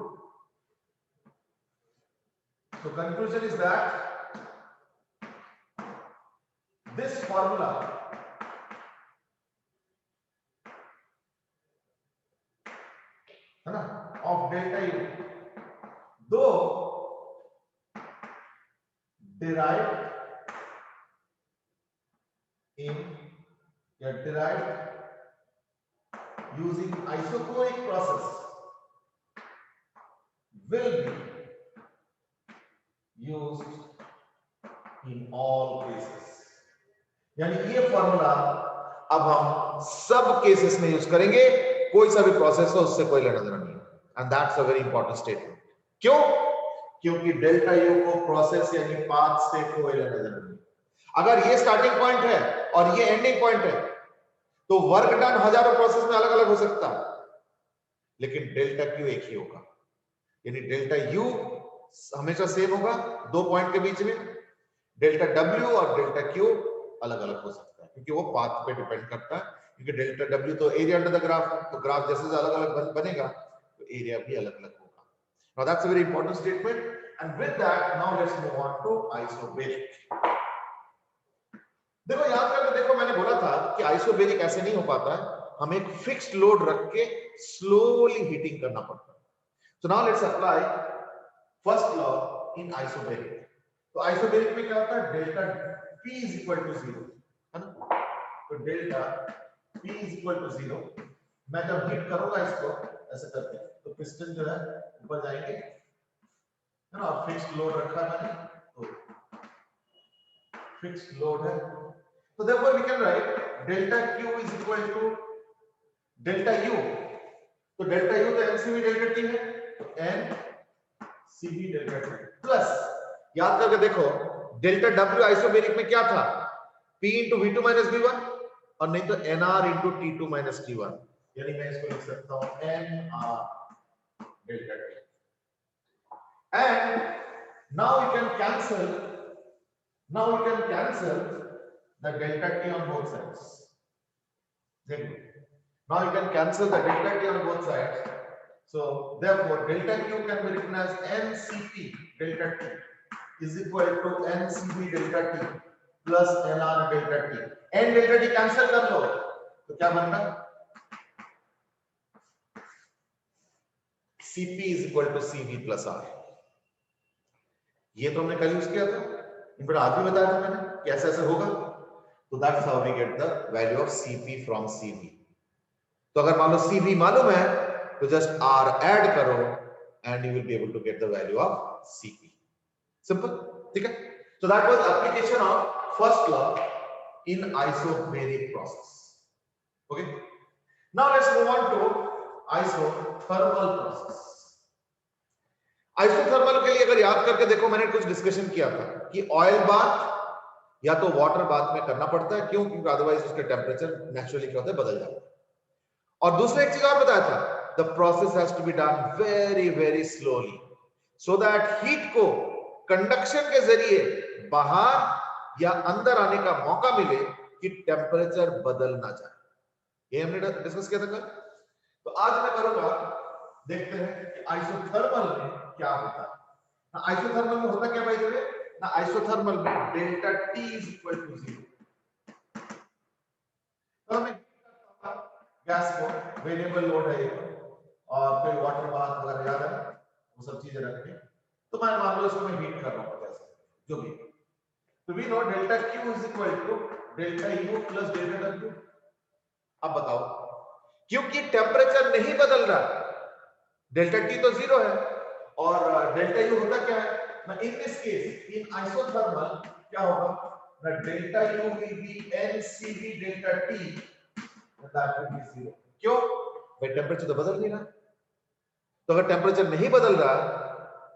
So conclusion is that this formula of delta U, though derived using isochoric process, will be used in all cases. यानी ये formula अब हम सब cases में use करेंगे, कोई सा भी प्रोसेस हो उससे कोई लेना देना नहीं। And that's a very important statement. क्यों? क्योंकि डेल्टा यू को प्रोसेस यानी पाथ से कोई लेना देना नहीं। अगर ये स्टार्टिंग पॉइंट है और ये एंडिंग पॉइंट है, तो वर्क डन हजारों प्रोसेस में अलग अलग हो सकता है, लेकिन डेल्टा क्यू एक ही होगा, यानी डेल्टा यू हमेशा सेम होगा दो पॉइंट के बीच में। डेल्टा डब्ल्यू और डेल्टा क्यू अलग अलग हो सकता है, क्योंकि वो पाथ पे डिपेंड करता है, क्योंकि डेल्टा डब्ल्यू तो एरिया अंडर द ग्राफ, तो ग्राफ जैसे अलग अलग बनेगा तो एरिया भी अलग अलग होगा। Now that's a very important statement, and with that now let's move on to isobaric. देखो याद करके देखो, मैंने बोला था कि आइसोबेरिक ऐसे नहीं हो पाता है, हमें एक फिक्स्ड लोड रख के स्लोली हीटिंग करना पड़ता है। So now let's apply first law in isobaric. तो आइसोबेरिक में क्या होता है? Delta P is equal to 0, है ना? तो delta P is equal to 0, मैं जब हीट करूंगा इसको ऐसे करके, तो पिस्टन जो है ऊपर जाएंगे, है ना? फिक्स्ड लोड रखा मैंने, तो फिक्स्ड लोड है, तो therefore we can write delta Q is equal to delta U। तो डेल्टा U तो NCV डेल्टा T है, तो NCV डेल्टा T प्लस, याद करके देखो डेल्टा W आइसोबेरिक में क्या था? P into V2 minus V1, और नहीं तो NR into T2 minus T1, यानी मैं इसको लिख सकता हूं NR delta T। And now we can cancel the delta T on both sides. Now you can cancel the delta T on both sides. So therefore delta Q can be written as NCP delta T is equal to NCP delta T plus NR delta T। N delta T cancel कर लो तो क्या बनता है? CP is equal to CV plus R। ये तो हमने कल use किया था, इनपर आज भी बताया था मैंने कैसे ऐसे होगा। तो that's how we get the value of CP from CV। तो अगर मान लो CV मालूम है तो जस्ट R ऐड करो and you will be able to get the value of CP। Simple, ठीक है? So that was application of first law in isobaric process. Okay, now let's move on to isothermal process। Isothermal के लिए अगर याद करके देखो, मैंने कुछ डिस्कशन किया था कि ऑयल बाथ या तो वाटर बाथ में करना पड़ता है, क्यों? क्योंकि अदरवाइज उसके टेम्परेचर नेचुरली क्या होता है, बदल जाता है। और दूसरा एक चीज और बताया था, the process has to be done very very slowly so that heat को कंडक्शन के जरिए बाहर या अंदर आने का मौका मिले कि टेम्परेचर बदल ना जाए। ये हमने डिस्कस किया था कल। तो आज मैं करूंगा, देखते हैं कि आइसोथर्मल में क्या होता है। ना आइसोथर्मल में होता क्या भाई देखिए ना, आइसोथर्मल में delta T is equal to 0। तो मैं गैस को वेरिएबल लोड है ये, और फिर वाटर बाथ अगर याद है वो सब चीजें रख के, तो मैं मान लो इसको मैं हीट कर रहा हूँ गैस जो भी, तो we know delta Q is equal to delta U plus delta W. अब बताओ, क्योंकि टेम्परेचर नहीं बदल रहा, डेल्टा टी तो 0 है, और डेल्टा यू होता क्या है ना, in this case in isothermal क्या होगा ना, delta U will B NCV delta T, that will be 0। क्यों भाई, टेम्परेचर तो बदल नहीं रहा। तो अगर टेम्परेचर नहीं बदल रहा,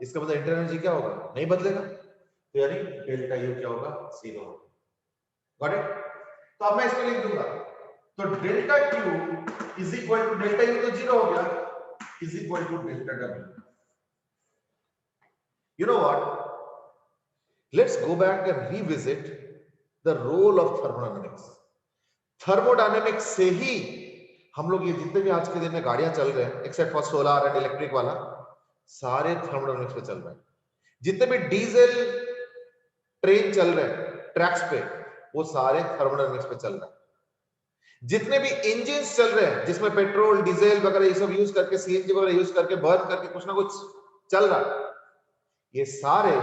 इसका मतलब इंटरनल एनर्जी क्या होगा, नहीं बदलेगा, तो यानी डेल्टा यू क्या होगा, 0 होगा। Got it? तो अब मैं इसको लिख दूंगा, तो delta Q is equal to delta U तो 0 हो गया, is equal to delta W. You know what, let's go back and revisit the role of thermodynamics. Thermodynamics से ही हम लोग ये जितने भी आज के दिन में गाड़ियां चल रहे हैं, except for solar and electric वाला, सारे थर्मोडायनेमिक्स पे चल रहे हैं। जितने भी डीजल ट्रेन चल रहे हैं ट्रैक्स पे, वो सारे थर्मोडायनेमिक्स पे चल रहे हैं। जितने भी इंजन चल रहे हैं जिसमें पेट्रोल डीजल वगैरह ये सब यूज करके, सीएनजी वगैरह यूज करके, बर्न करके कुछ ना कुछ चल रहा है, ये सारे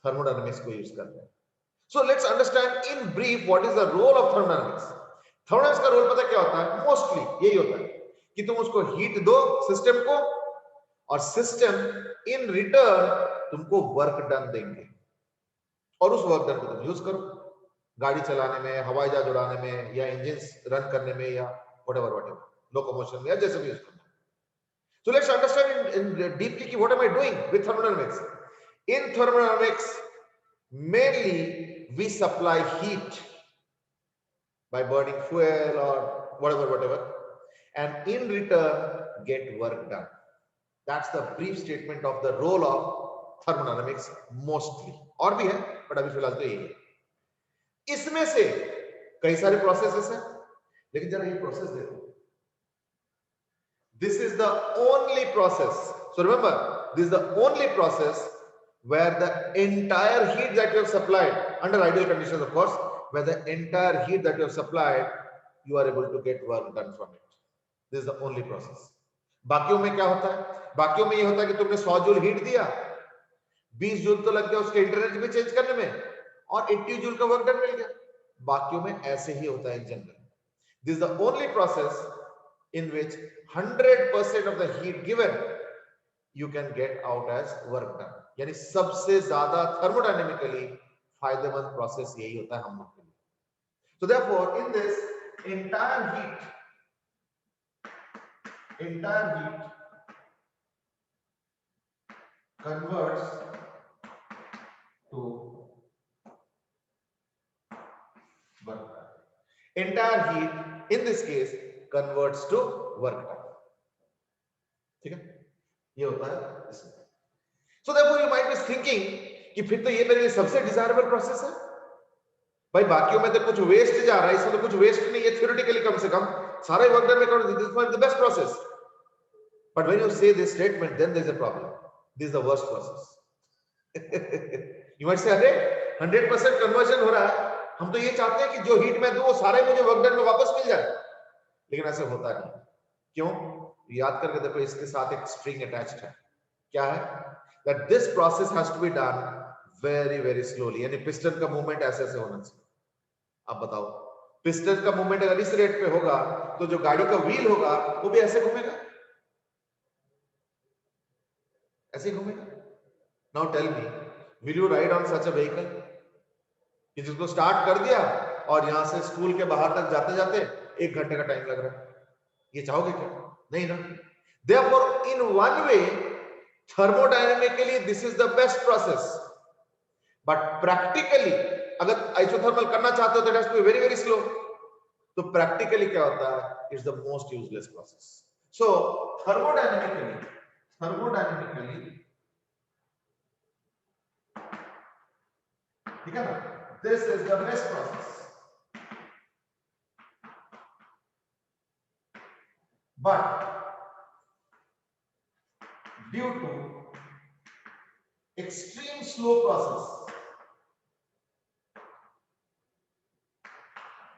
थर्मोडायनेमिक्स को यूज कर रहे हैं। So let's understand in brief what is the role of thermodynamics. Thermodynamics का रोल पता क्या होता है, मोस्टली यही होता है कि तुम उसको हीट दो सिस्टम को, और सिस्टम इन रिटर्न तुमको वर्क डन देंगे, और उस वर्क डन को तुम यूज करो गाड़ी चलाने में, हवाई जहाज उड़ाने में, या इंजन रन करने में, या व्हाटएवर लोकोमोशन में, या जैसे भी यूज करना। So let's understand in deeply ki what am I doing with thermodynamics. In thermodynamics, mainly we supply heat by burning fuel or whatever, and in return get work done. That's the brief statement of the role of thermodynamics mostly. और भी है, but अभी फिलहाल तो यही है। इसमें से कई सारे प्रोसेसेस हैं, लेकिन जरा ये प्रोसेस देखो, this is the only process, so remember this is the only process where the entire heat that you have supplied, under ideal conditions of course, where the entire heat that you have supplied, you are able to get work done from it. This is the only process. बाकियों में क्या होता है, बाकियों में ये होता है कि तुमने 100 जूल हीट दिया, 20 जूल तो लग गया उसके इंटरनल भी चेंज करने में, और 80 जूल का वर्क डन मिल गया। बाकियों में ऐसे ही होता है in general. This is the only process in which 100% of the heat given you can get out as work done. यानी सबसे ज्यादा thermodynamically फायदेमंद प्रोसेस यही होता है हम लोग के लिए। So therefore in this entire heat converts to work done. Entire heat in this case converts to work done. ठीक है, ये होता है इसमें। So therefore you might be thinking कि फिर तो ये मेरे लिए सबसे डिजायरेबल प्रोसेस है भाई, बाकियों में तो कुछ वेस्ट जा रहा है, इसमें तो कुछ वेस्ट नहीं है, थ्योरेटिकली कम से कम सारा वर्क डन में कर, this is the best process. But when you say this statement then there is a problem, this is the worst process. You might say अरे 100% कन्वर्जन हो रहा है, हम तो ये चाहते हैं कि जो हीट में दूं वो सारे मुझे वर्क डन में वापस मिल जाए, लेकिन ऐसे होता नहीं। क्यों? याद करके देखो, इसके साथ एक स्ट्रिंग अटैच्ड है। क्या है? that this process has to be done very slowly, यानी पिस्टन का मूवमेंट ऐसे ऐसे होना चाहिए। अब बताओ, पिस्टन का मूवमेंट अगर इस रेट पे होगा तो जो गाड़ी का व्हील होगा वो भी ऐसे घूमेगा, ऐसे घूमेगा। Now tell me, will you ride on such a vehicle कि जिसको स्टार्ट कर दिया और यहां से स्कूल के बाहर तक जाते जाते 1 घंटे का टाइम लग रहा है? ये चाहोगे क्या? नहीं ना। Therefore in one way thermodynamically this is the best process, but practically अगर आइसोथर्मल करना चाहते हो तो it has to be very slow. तो practically क्या होता है? It's the most useless process. So thermodynamically ठीक है ना, this is the best process, but due to extreme slow process,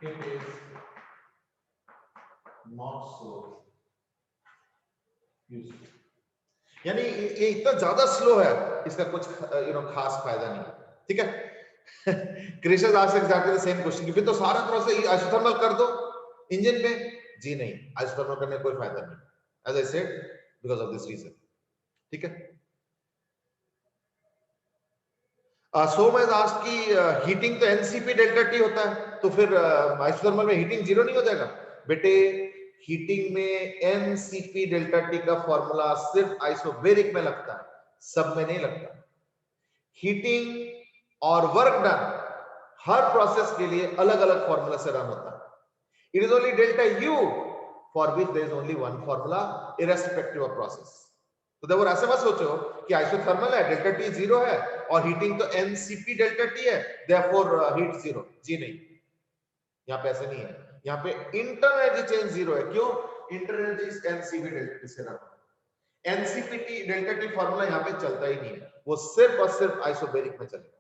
it is not so useful. यानी ये इतना ज्यादा स्लो है, इसका कुछ खास फायदा नहीं, ठीक है। क्रिशेस ask exactly the same question कि फिर तो सारा प्रोसेस आइसोथर्मल कर दो इंजन में। जी नहीं, आइसोथर्मल करने का कोई फायदा नहीं, as I said, because of this reason, ठीक है। सोम हैज आस्क्ड कि हीटिंग तो एनसीपी डेल्टा टी होता है, तो फिर आइसोथर्मल में हीटिंग जीरो नहीं हो जाएगा? बेटे हीटिंग में एनसीपी डेल्टा टी का फॉर्मूला सिर्फ आइसोबेरिक में लगता है, सब में नहीं लगता। हीटिंग और वर्क डन हर प्रोसेस के लिए अलग अलग फॉर्मूला से रन होता है। It is only delta U for which there is only one formula irrespective of process. तो देखो ऐसे मत सोचो कि आइसोथर्मल है, डेल्टा टी जीरो है, और हीटिंग तो एनसीपी डेल्टा टी है, देयरफॉर हीट जीरो। जी नहीं, यहाँ पे ऐसे नहीं है। यहाँ पे इंटरनल एनर्जी चेंज जीरो है। क्यों? Internal energy NCP delta T से रन। एनसीपी डेल्टा टी फॉर्मूला यहाँ पे चलता ही नहीं है, वो सिर्फ और सिर्फ आइसोबेरिक में चलेगा।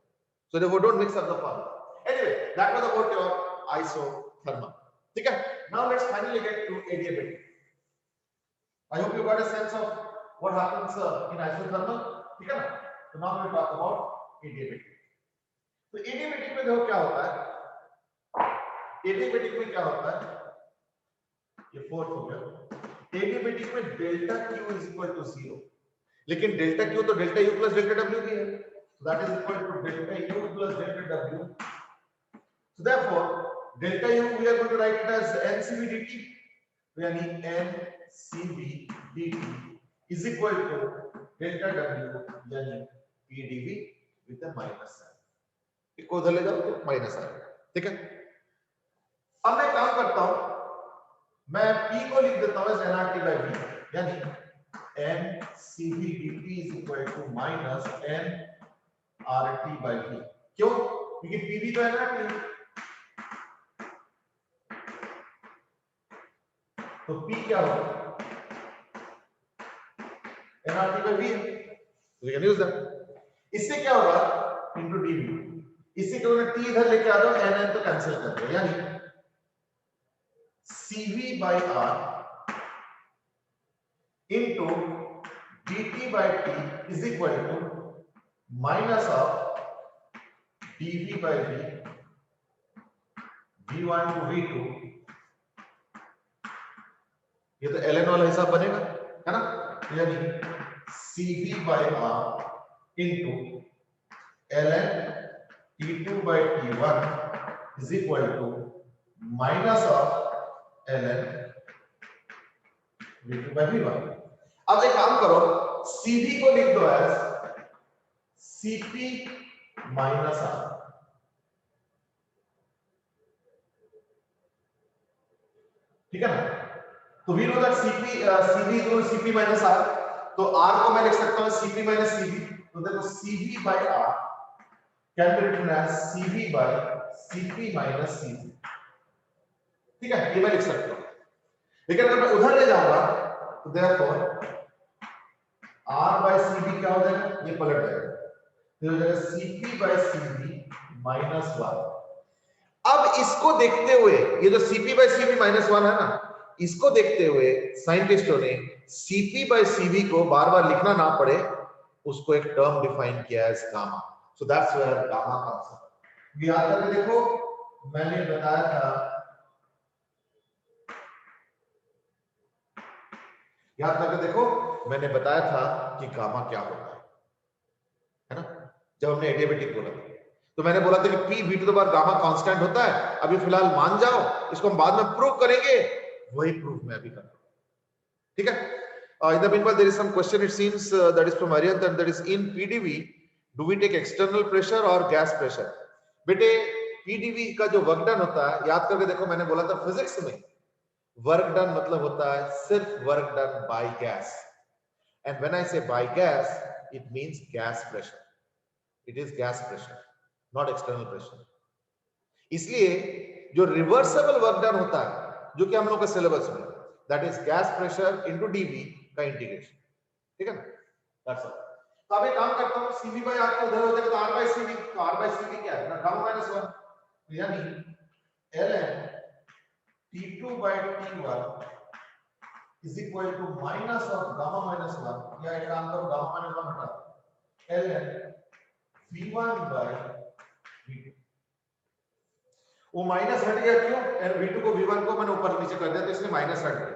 So therefore don't mix up the formula. Anyway, that was about your isothermal. ठीक है? Now let's finally get to adiabatic. I hope you got a sense of what happens in isothermal. ठीक है ना? So now we'll talk about adiabatic. तो adiabatic में देखो क्या होता है? adiabatic में क्या होता है? ये फोर्थ हो गया। adiabatic में delta Q is equal to 0. लेकिन डेल्टा Q तो delta U plus delta W भी है। So that is equal to delta U plus delta W. So therefore, delta U we are going to write it as NCV dt. यानी NCV dt is equal to delta W यानी PdV with a minus sign. इसको उधर ले जाओ तो minus आएगा, ठीक है। अब मैं काम करता हूं, मैं P को लिख देता हूं nRT by V, यानी NCV dt is equal to minus N RT by V। क्यों? क्योंकि PV तो है ना T, तो P क्या होगा? nRT by V, तो we can use that। इससे क्या होगा? into dV। इससे क्या होगा? T इधर लेके आ जाओ, NN तो कैंसिल कर दो, यानी CV by R into dt by T is equal to minus of dV by V, V1 to V2। ये तो ln वाला हिसाब बनेगा, है ना? यानी CV by R into ln T2 by T1 is equal to minus of ln V2 by V1। अब एक काम करो, CV को लिख दो एज CP माइनस R। ठीक है ना? तो we know that CP CV is equal to CP minus R, तो R को मैं लिख सकता हूं CP माइनस CV। तो देखो CV by R can be written as CV by CP minus CV। ठीक है, ये मैं लिख सकता हूं। लेकिन अगर मैं उधर ले जाऊंगा तो देयरफॉर R by CV क्या हो जाएगा? ये पलट जाएगा, तो हो जाएगा CP by CV माइनस 1। अब इसको देखते हुए, ये जो CP by CV माइनस 1 है ना, इसको देखते हुए साइंटिस्टों ने CP by CV को बार बार लिखना ना पड़े, उसको एक टर्म डिफाइन किया है gamma. So that's where gamma comes in. याद करके देखो, मैंने बताया था, याद करके देखो, मैंने बताया था कि गामा क्या होता है ना? जब हमने एडियाबेटिक बोला तो मैंने बोला था कि P V to the power gamma constant होता है। अभी फिलहाल मान जाओ, इसको हम बाद में प्रूव करेंगे, वही प्रूफ मैं अभी कर रहा हूं, ठीक है। In the meanwhile, there is some question, it seems that is from Aryan, and that is in PdV, do we take external pressure or gas pressure? बेटे PdV का जो वर्क डन होता है, याद करके देखो, मैंने बोला था फिजिक्स में वर्क डन मतलब होता है सिर्फ work done by gas, and when I say by gas it means gas pressure. It is gas pressure, not external pressure. इसलिए जो रिवर्सिबल वर्क डन होता है, जो कि हम लोग के सिलेबस में, that is gas pressure into dV का इंटीग्रेशन, ठीक है ना? That's all. तो अब एक काम करता हूँ, CV बाई आर को उधर हो जाएगा तो R बाई CV, तो R बाई CV क्या है ना, गामा माइनस 1, यानी ln T2 by T1 is equal to minus of gamma minus 1, या एक काम करो गामा माइनस 1 हटा ln V1 बाई V2। वो माइनस हट गया क्यों, V2 को V1 को मैंने ऊपर नीचे कर दिया तो इसलिए माइनस हट गया,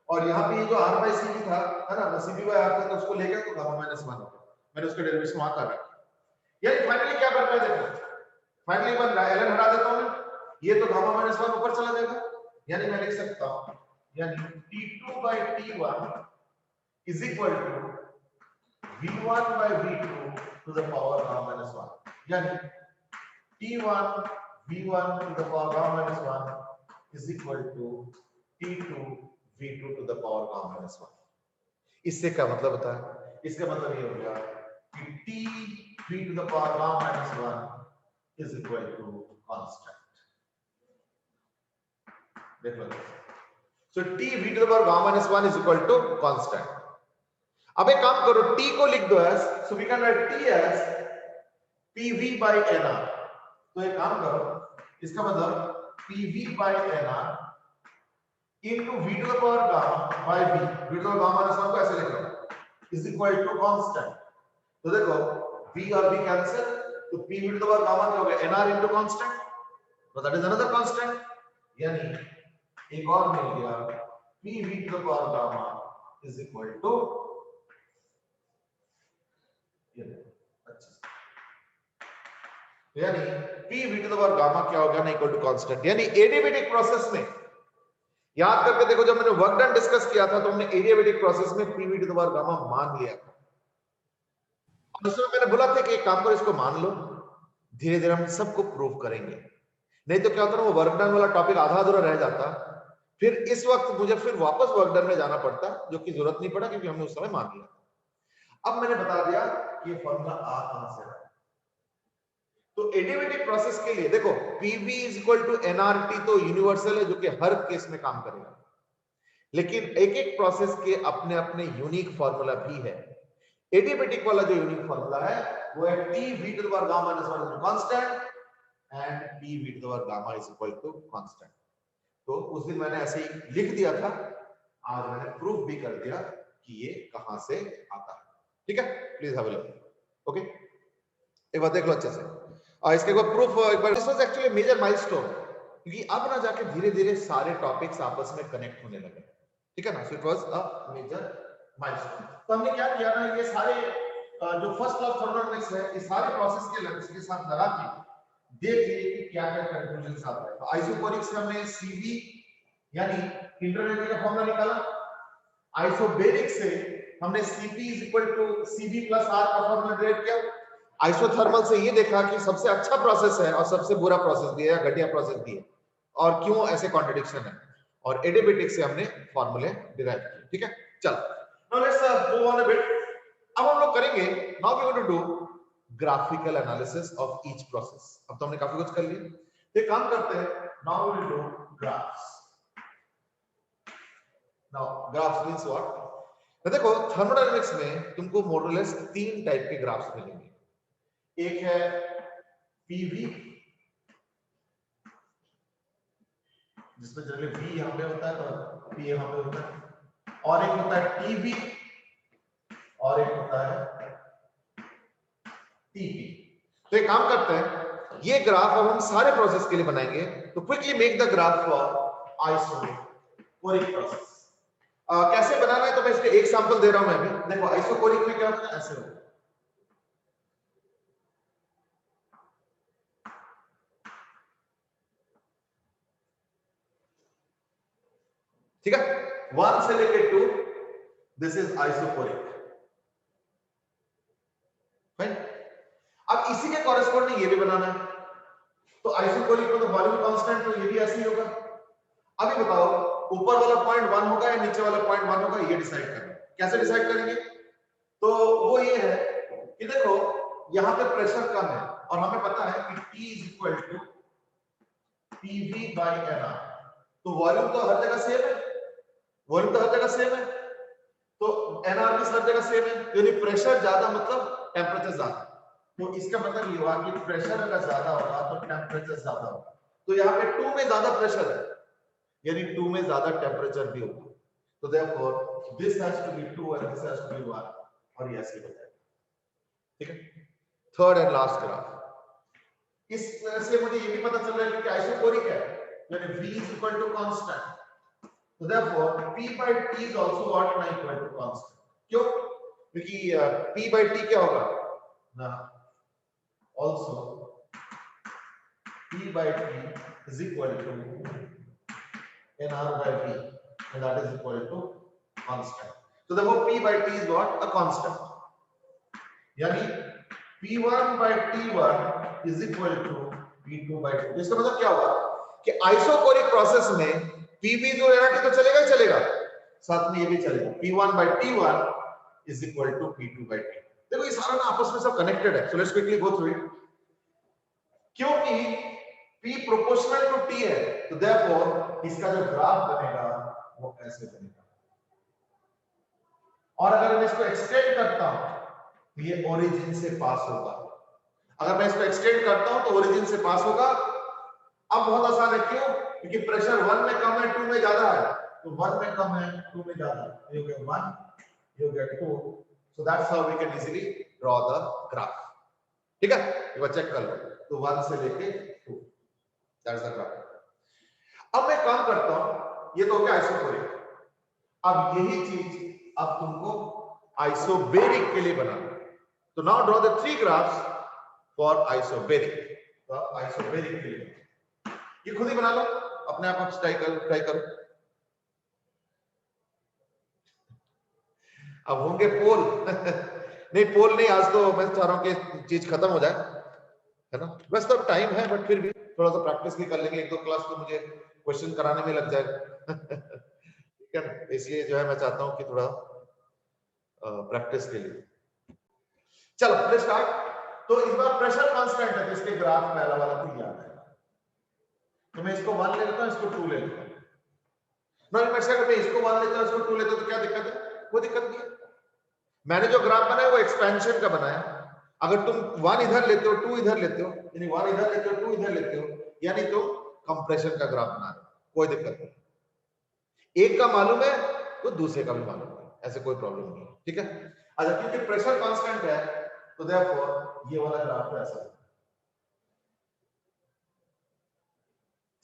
और यहाँ पे ये जो R बाई CV था है ना, CV बाई R था तो उसको ले गया तो गामा माइनस 1 हो गया, मैंने उसका डेरिवेशन वहां कर रखा। यानी फाइनली क्या बन रहा है देखो, फाइनली बन रहा है ln हटा देता हूं मैं, ये तो गामा माइनस 1 ऊपर चला जाएगा, यानी मैं लिख सकता हूं यानी T2 by T1 is equal to V1 by V2 to the power gamma minus 1, यानी T1 V1 to the power gamma minus 1 is equal to T2 V2 to the power gamma minus 1। इससे क्या मतलब होता है, इसका मतलब ये हो गया कि T V to the power gamma minus 1 is equal to constant. देख लो, so T V to the power gamma minus 1 is equal to constant। अब एक काम करो, T को लिख दो as, so we can write T as PV by NR। तो एक काम करो, इसका मतलब PV by NR into V to the power gamma by V, V to the power gamma minus 1 को ऐसे लिख लो is equal to constant। तो देखो V और V cancel, तो PV to the power gamma क्या हो गया, NR into constant, so that is another constant, यानी एक और मिल गया PV to the power gamma is equal to, यानी PV to the power gamma क्या हो गया ना, इक्वल टू कांस्टेंट। यानी एडियाबैटिक प्रोसेस में याद करके देखो, जब मैंने वर्क डन डिस्कस किया था तो हमने एडियाबैटिक प्रोसेस में PV to the power gamma मान लिया था, और उसमें मैंने बोला था कि एक काम करो इसको मान लो, धीरे धीरे हम सबको प्रूव करेंगे, नहीं तो क्या होता है वो वर्क डन वाला टॉपिक आधा अधूरा रह जाता, फिर इस वक्त मुझे फिर वापस वर्क डन में जाना पड़ता, जो कि जरूरत नहीं पड़ा क्योंकि हमने उस समय मान लिया। अब मैंने बता दिया कि ये फॉर्मूला आ कहां से है। तो एडियाबैटिक प्रोसेस के लिए देखो PV is equal to NRT तो यूनिवर्सल है, जो कि हर केस में काम करेगा, लेकिन एक एक प्रोसेस के अपने अपने यूनिक फॉर्मूला भी है। एडियाबैटिक वाला जो यूनिक फॉर्मूला है वो है TV to the power gamma minus 1 is constant and PV to the power gamma is equal to constant। तो उस दिन मैंने ऐसे ही लिख दिया था, आज मैंने प्रूफ भी कर दिया कि ये कहां से आता है। ठीक है, please have a look. Okay, एक बार देख लो अच्छे से, और इसके बाद प्रूफ एक बार, this was actually major milestone, क्योंकि अब ना जाके धीरे धीरे सारे टॉपिक्स आपस में कनेक्ट होने लगे। ठीक है ना, so it was a major milestone. तो हमने क्या किया ना, ये सारे जो फर्स्ट लॉ ऑफ थर्मोडायनामिक्स है, इस सारे प्रोसेस के लक्ष्य के साथ लगा के देख लिए कि क्या क्या कंक्लूजन साथ है। तो आइसोकोरिक से हमने CV यानी इंटरनेट का फॉर्मूला निकाला, आइसोबेरिक से हमने CP is equal to CV plus R का फॉर्मूला डिराइव किया, आइसोथर्मल से ये देखा कि सबसे अच्छा प्रोसेस है और सबसे बुरा प्रोसेस भी है या घटिया प्रोसेस भी है और क्यों ऐसे कॉन्ट्रडिक्शन है, और एडियाबैटिक से हमने फॉर्मूले डिराइव किए। ठीक है, चलो now let's move on a bit. अब हम लोग करेंगे, now we going to do graphical analysis of each process. अब तो हमने काफी कुछ कर लिया, तो एक काम करते हैं, now we will do graphs. Now graphs means what, तो देखो थर्मोडायनामिक्स में तुमको मोरलेस 3 टाइप के ग्राफ्स मिलेंगे। एक है PV जिसमें जनरली V यहां पे होता है और P यहां पे होता है, और एक होता है TB और एक होता है TP। तो एक काम करते हैं, ये ग्राफ अब हम सारे प्रोसेस के लिए बनाएंगे, तो quickly make the graph for isochoric process. कैसे बनाना है तो मैं इसके एक सैंपल दे रहा हूं मैं भी। देखो आइसोकोरिक में क्या होता है, ऐसे होता है, ठीक है, 1 से लेके 2, दिस इज आइसोकोरिक। फाइन, अब इसी के कॉरेस्पॉन्डिंग ये भी बनाना है, तो आइसोकोरिक में तो वॉल्यूम कांस्टेंट, तो ये भी ऐसे ही होगा। अभी बताओ ऊपर वाला पॉइंट 1 होगा या नीचे वाला पॉइंट 1 होगा, ये डिसाइड करना। कैसे डिसाइड करेंगे, तो वो ये है कि देखो यहां पे प्रेशर कम है और हमें पता है कि T is equal to PV by NR, तो वॉल्यूम तो हर जगह सेम है, वॉल्यूम तो हर जगह सेम है, तो NR भी हर जगह सेम है, यानी प्रेशर ज्यादा मतलब टेम्परेचर ज्यादा, तो इसका मतलब ये हुआ कि प्रेशर अगर ज्यादा होगा तो टेम्परेचर ज्यादा होगा। तो यहाँ पे 2 में ज्यादा प्रेशर है, यानी 2 में ज्यादा टेम्परेचर भी होगा, तो therefore this has to be 2 and this has to be 1, और ये ऐसे हो जाएगा। ठीक है, थर्ड एंड लास्ट ग्राफ। इस तरह से मुझे ये भी पता चल रहा है कि आइसोकोरिक है, यानी V is equal to constant, so therefore P by T is also what not equal to constant। क्यों? क्योंकि P by T क्या होगा ना, also P by T is equal to NR by V, and that is equal to constant, so therefore P by T is what a constant, यानी P1 by T1 is equal to P2 by 2। इसका मतलब क्या हुआ कि isochoric process में Pv जो है ना तो चलेगा ही चलेगा, साथ में ये भी चलेगा, P1 by T1 is equal to P2 by T। देखो ये सारा ना आपस में सब कनेक्टेड है, so let's quickly go through it। क्योंकि P प्रोपोर्शनल टू T है, तो therefore इसका जो ग्राफ बनेगा वो ऐसे बनेगा, और अगर मैं इसको एक्सटेंड करता हूं तो ये ओरिजिन से पास होगा, अगर मैं इसको एक्सटेंड करता हूं तो ओरिजिन से पास होगा। अब बहुत आसान है, क्यों? क्योंकि प्रेशर 1 में कम है 2 में ज्यादा है, तो 1 में कम है 2 में ज्यादा है, ये हो गया 1, ये हो गया 2, so that's how we can easily draw the graph. ठीक है, एक बार चेक कर लो, तो 1 से लेके 2, दैट्स द ग्राफ। अब मैं काम करता हूं, ये तो हो गया आइसोकोरिक, अब यही चीज अब तुमको आइसोबेरिक के लिए बनाना है, तो now draw the 3 graphs for isobaric. तो आइसोबेरिक के लिए ये खुद ही बना लो, अपने आप ट्राई करो। अब होंगे पोल नहीं पोल नहीं, आज तो मैं चाह रहा हूं कि चीज खत्म हो जाए, है ना, बस तो टाइम है, बट फिर भी थोड़ा सा प्रैक्टिस भी कर लेंगे, 1-2 क्लास तो मुझे क्वेश्चन कराने में लग जाएगा ठीक है, इसलिए जो है मैं चाहता हूं कि थोड़ा प्रैक्टिस के लिए। चलो लेट्स स्टार्ट। तो इस बार प्रेशर कांस्टेंट है, तो इसके ग्राफ पहला वाला तो याद है, तो मैं इसको 1 ले लेता हूं, इसको 2 ले लेता हूं। मैं इसको 1 लेता हूं, इसको 2 लेता हूं, तो क्या दिक्कत है? कोई दिक्कत नहीं है, मैंने जो ग्राफ बनाया वो एक्सपेंशन का बनाया। अगर तुम 1 इधर लेते हो 2 इधर लेते हो, यानी 1 इधर लेते हो 2 इधर लेते हो, यानी तुम कंप्रेशन का ग्राफ बना रहे हो, कोई दिक्कत नहीं, एक का मालूम है तो दूसरे का भी मालूम है, ऐसे कोई प्रॉब्लम नहीं है। ठीक है, अच्छा क्योंकि प्रेशर कांस्टेंट है तो देयरफॉर ये वाला ग्राफ तो ऐसा है।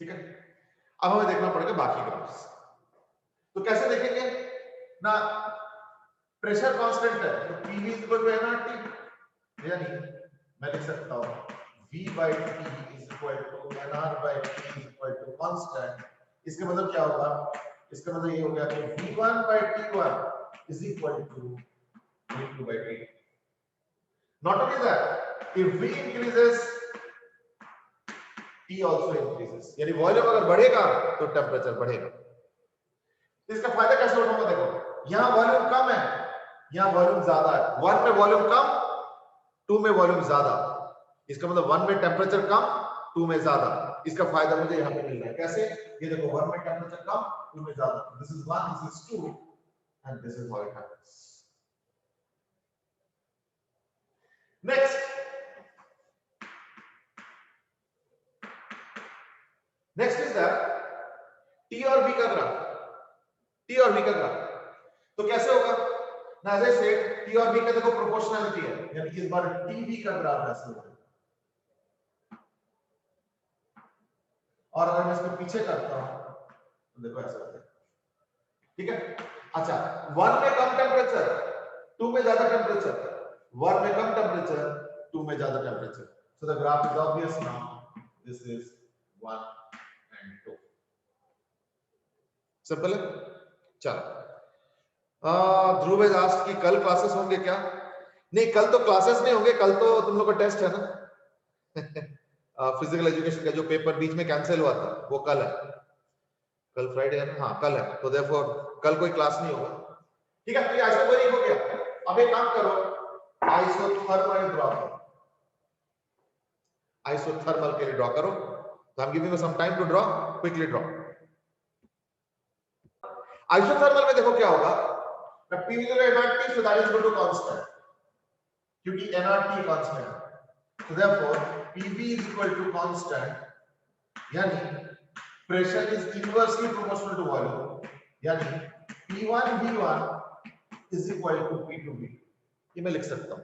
ठीक है, अब हमें देखना पड़ेगा बाकी ग्राफ्स, तो कैसे देखेंगे ना, प्रेशर कांस्टेंट है तो Pv इक्वल टू nRT, यानी मैं लिख सकता हूं V by T is equal to nR by T is equal to constant। इसका मतलब क्या होगा, इसका मतलब ये हो गया कि V1 by T1 is equal to V2 by T। Not only that, if V increases T also increases, यानी वॉल्यूम अगर बढ़ेगा तो टेम्परेचर बढ़ेगा। इसका फायदा कैसे उठाऊंगा, देखो यहां वॉल्यूम कम है, यहां वॉल्यूम ज्यादा है, 1 में वॉल्यूम कम 2 में वॉल्यूम ज्यादा, इसका मतलब 1 में टेम्परेचर कम 2 में ज्यादा, इसका फायदा मुझे यहां पे मिल रहा है। कैसे? ये देखो 1 में टेम्परेचर कम 2 में ज्यादा, this is 1 this is 2 and this is how it happens. Next is that T और V का ग्राफ, T और V का ग्राफ, तो कैसे होगा ना, जैसे T और V का देखो प्रोपोर्शनलिटी है, यानी इस बार TV का ग्राफ ऐसे होगा, और अगर मैं इसको पीछे करता हूं तो देखो ऐसा होता है। ठीक है, अच्छा 1 में कम टेम्परेचर 2 में ज्यादा टेम्परेचर, 1 में कम टेम्परेचर 2 में ज्यादा temperature, so the graph is obvious now, this is 1 and 2। Simple है। चलो ध्रुव has asked कि कल क्लासेस होंगे क्या? नहीं कल तो क्लासेस नहीं होंगे, कल तो तुम लोग का टेस्ट है ना फिजिकल एजुकेशन का जो पेपर बीच में कैंसिल हुआ था वो कल है, कल फ्राइडे है ना, हाँ कल है, तो देयरफॉर कल कोई क्लास नहीं होगा। ठीक है, तो ये आइसोबेरिक हो गया। अब एक काम करो, आइसोथर्मल ड्रॉ करो, आइसोथर्मल के लिए ड्रॉ करो, तो I am giving you some time to draw, quickly draw. Isothermal में देखो क्या होगा, P is equal to constant, क्योंकि nRT कांस्टेंट है। So therefore PV is equal to constant, यानी pressure is inversely proportional to volume, यानी P1 V1 is equal to P2 V2। ये मैं लिख सकता हूं।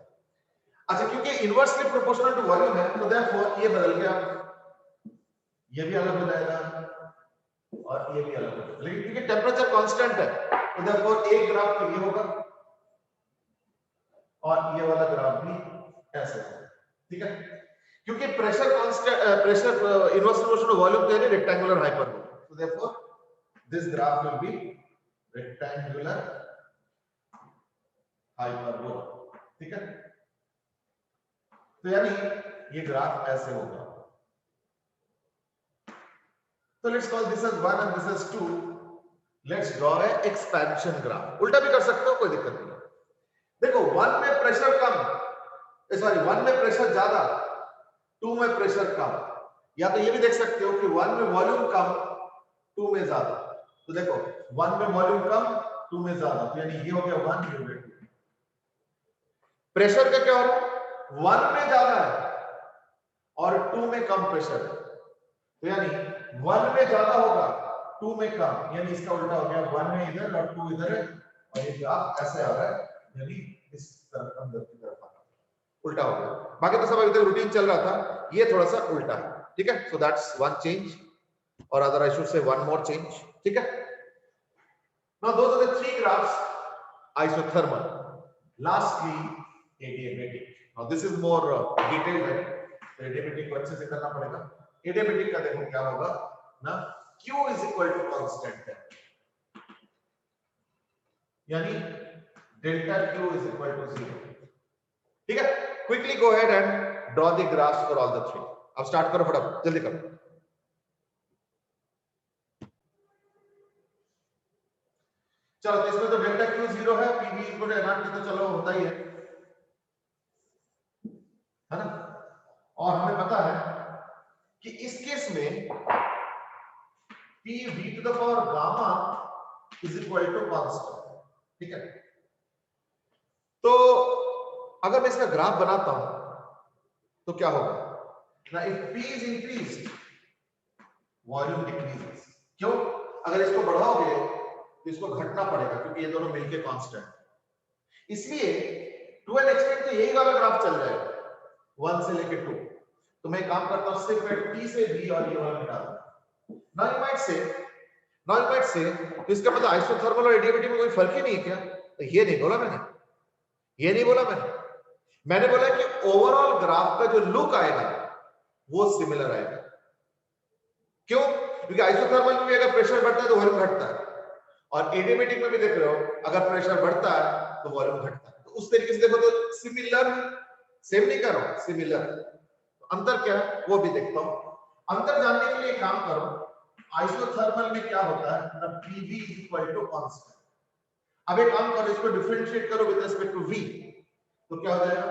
अच्छा, क्योंकि इनवर्सली प्रोपोर्शनल टू वॉल्यूम है तो देयरफॉर ये बदल गया, ये भी अलग हो जाएगा और ये भी अलग हो जाएगा, लेकिन क्योंकि टेम्परेचर कांस्टेंट है तो देयरफॉर एक ग्राफ तो ये होगा और ये वाला ग्राफ भी ऐसे होगा, ठीक है। क्योंकि pressure constant, pressure inversely proportional to volume तो है rectangular hyperbola, so therefore this graph will be rectangular hyperbola, ठीक है। तो यानी ये ग्राफ ऐसे होगा। तो let's call this as 1 and this as 2। Let's draw a expansion graph. उल्टा भी कर सकते हो, कोई दिक्कत नहीं। देखो 1 में प्रेशर कम, सॉरी 1 में प्रेशर ज्यादा, 2 में प्रेशर कम, या तो ये भी देख सकते हो कि 1 में वॉल्यूम कम, 2 में ज्यादा। तो देखो 1 में वॉल्यूम कम, 2 में ज्यादा, तो यानी ये हो गया 1, ये हो गया 2। प्रेशर का क्या हो रहा है, 1 में ज्यादा है और 2 में कम प्रेशर है, तो यानी 1 में ज्यादा होगा, 2 में कम, यानी इसका उल्टा हो गया, 1 में इधर और 2 इधर है, और ये ग्राफ ऐसे आ रहा है, यानी इस तरफ अंदर की तरफ आ रहा है, उल्टा हो गया। बाकी तो सब अभी तक रूटीन चल रहा था, ये थोड़ा सा उल्टा है, ठीक है। सो दैट्स वन चेंज, और other I should say one more change, ठीक है। Now those are the 3 graphs, isothermal, lastly adiabatic। Now this is more detailed है, तो adiabatic को अच्छे से करना पड़ेगा। adiabatic का देखो क्या होगा ना, Q is equal to constant है, यानी delta Q is equal to 0, ठीक है। Quickly go ahead and draw the graphs for all the 3। अब स्टार्ट करो, फटाफट जल्दी करो। चलो, तो इसमें तो डेल्टा Q 0 है, PV इक्वल टू nRT तो चलो होता ही है ना। और हमें पता है कि इस केस में PV to the power gamma is equal to constant, ठीक है। तो अगर मैं इसका ग्राफ बनाता हूं तो क्या होगा ना, if P is increased volume decreases. क्यों? अगर इसको बढ़ाओगे तो इसको घटना पड़ेगा, क्योंकि ये दोनों मिलके कांस्टेंट। इसलिए टू एन एक्सटेंट तो यही वाला ग्राफ चल जाएगा 1 से लेके 2। तो मैं काम करता हूं, सिर्फ मैं T से V और ये वाला मिटा दूं। नाउ यू माइट से तो इसका मतलब आइसोथर्मल और एडियाबेटिक में कोई फर्क ही नहीं है क्या? तो ये नहीं बोला मैंने, ये नहीं बोला मैंने बोला कि ओवरऑल ग्राफ का जो लुक आएगा वो सिमिलर आएगा। क्यों? क्योंकि आइसोथर्मल में भी अगर प्रेशर बढ़ता है तो वॉल्यूम घटता है, और एडियाबेटिक में भी देख रहे हो अगर प्रेशर बढ़ता है तो वॉल्यूम घटता है। तो उस तरीके से देखो तो सिमिलर, सेम नहीं करो, सिमिलर। तो अंतर क्या है वो भी देखता हूं। अंतर जानने के लिए काम करो, आइसोथर्मल में क्या होता है ना, PV is equal to constant. अब एक काम करो, इसको डिफरेंशिएट करो विद रिस्पेक्ट टू V, तो क्या हो जाएगा,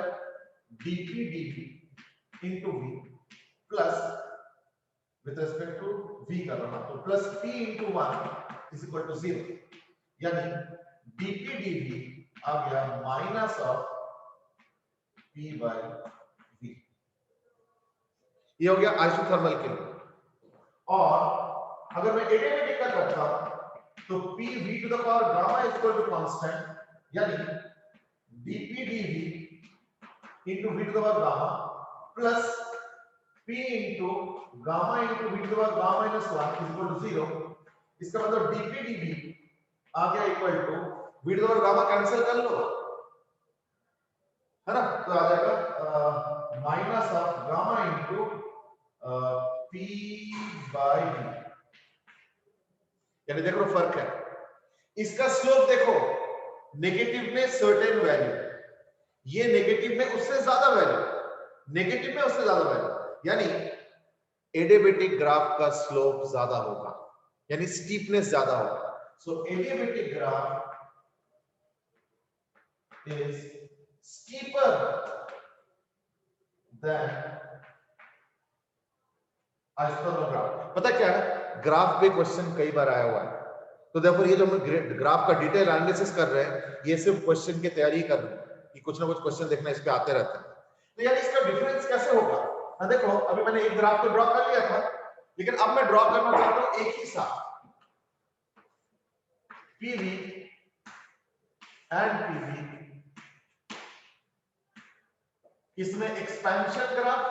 dP dV into V plus with respect to V कर रहा हूं, तो plus P into 1 is equal to 0, यानी dP dV आ गया minus of P by V। ये हो गया आइसोथर्मल के लिए। और अगर मैं एडियाबेटिक का करता हूं तो PV to the power gamma is equal to constant, यानी dP dV into V to the power gamma plus P into gamma into V to the power gamma minus 1 is equal to 0। इसका मतलब dP dV आ गया equal to V to the power gamma cancel कर लो, है ना, तो आ जाएगा minus of gamma into P by V। यानी देखो फर्क है, इसका स्लोप देखो, नेगेटिव में सर्टेन वैल्यू, ये नेगेटिव में उससे ज्यादा वैल्यू, नेगेटिव में उससे ज्यादा वैल्यू, यानी एडियाबेटिक ग्राफ का स्लोप ज्यादा होगा, यानी स्टीपनेस ज्यादा होगा। So adiabatic graph is steeper than isothermal graph. पता क्या है, ग्राफ पे क्वेश्चन कई बार आया हुआ है, तो देखो ये जो हम ग्राफ का डिटेल एनालिसिस कर रहे हैं ये सिर्फ क्वेश्चन की तैयारी कर रहे हैं, कि कुछ ना कुछ क्वेश्चन देखना इस पे आते रहते हैं। तो यानी इसका डिफरेंस कैसे होगा? ना देखो अभी मैंने एक ग्राफ तो ड्रॉ कर लिया था, लेकिन अब मैं ड्रॉ करना चाहता हूं एक ही साथ पीवी एंड पीवी, इसमें एक्सपेंशन ग्राफ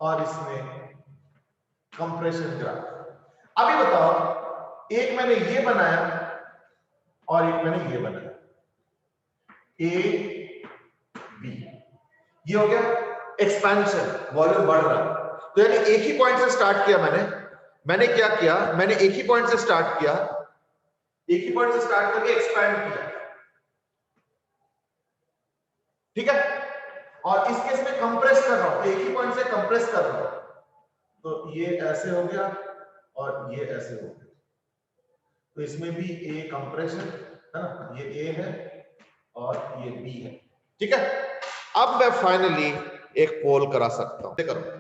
और इसमें कंप्रेशन ग्राफ। अभी बताओ, एक मैंने ये बनाया और एक मैंने ये बनाया, ए बी, ये हो गया एक्सपेंशन, वॉल्यूम बढ़ रहा है। तो यानी एक ही पॉइंट से स्टार्ट किया मैंने क्या किया, मैंने एक ही पॉइंट से स्टार्ट किया, एक ही पॉइंट से स्टार्ट करके एक्सपैंड किया, ठीक है। और इस केस में कंप्रेस कर रहा हूं, एक ही पॉइंट से कंप्रेस कर रहा हूं, तो ये ऐसे हो गया और ये ऐसे हो गया। तो इसमें भी ए कंप्रेशन है ना, ये ए है और ये बी है, ठीक है। अब मैं फाइनली एक पोल करा सकता हूं, करो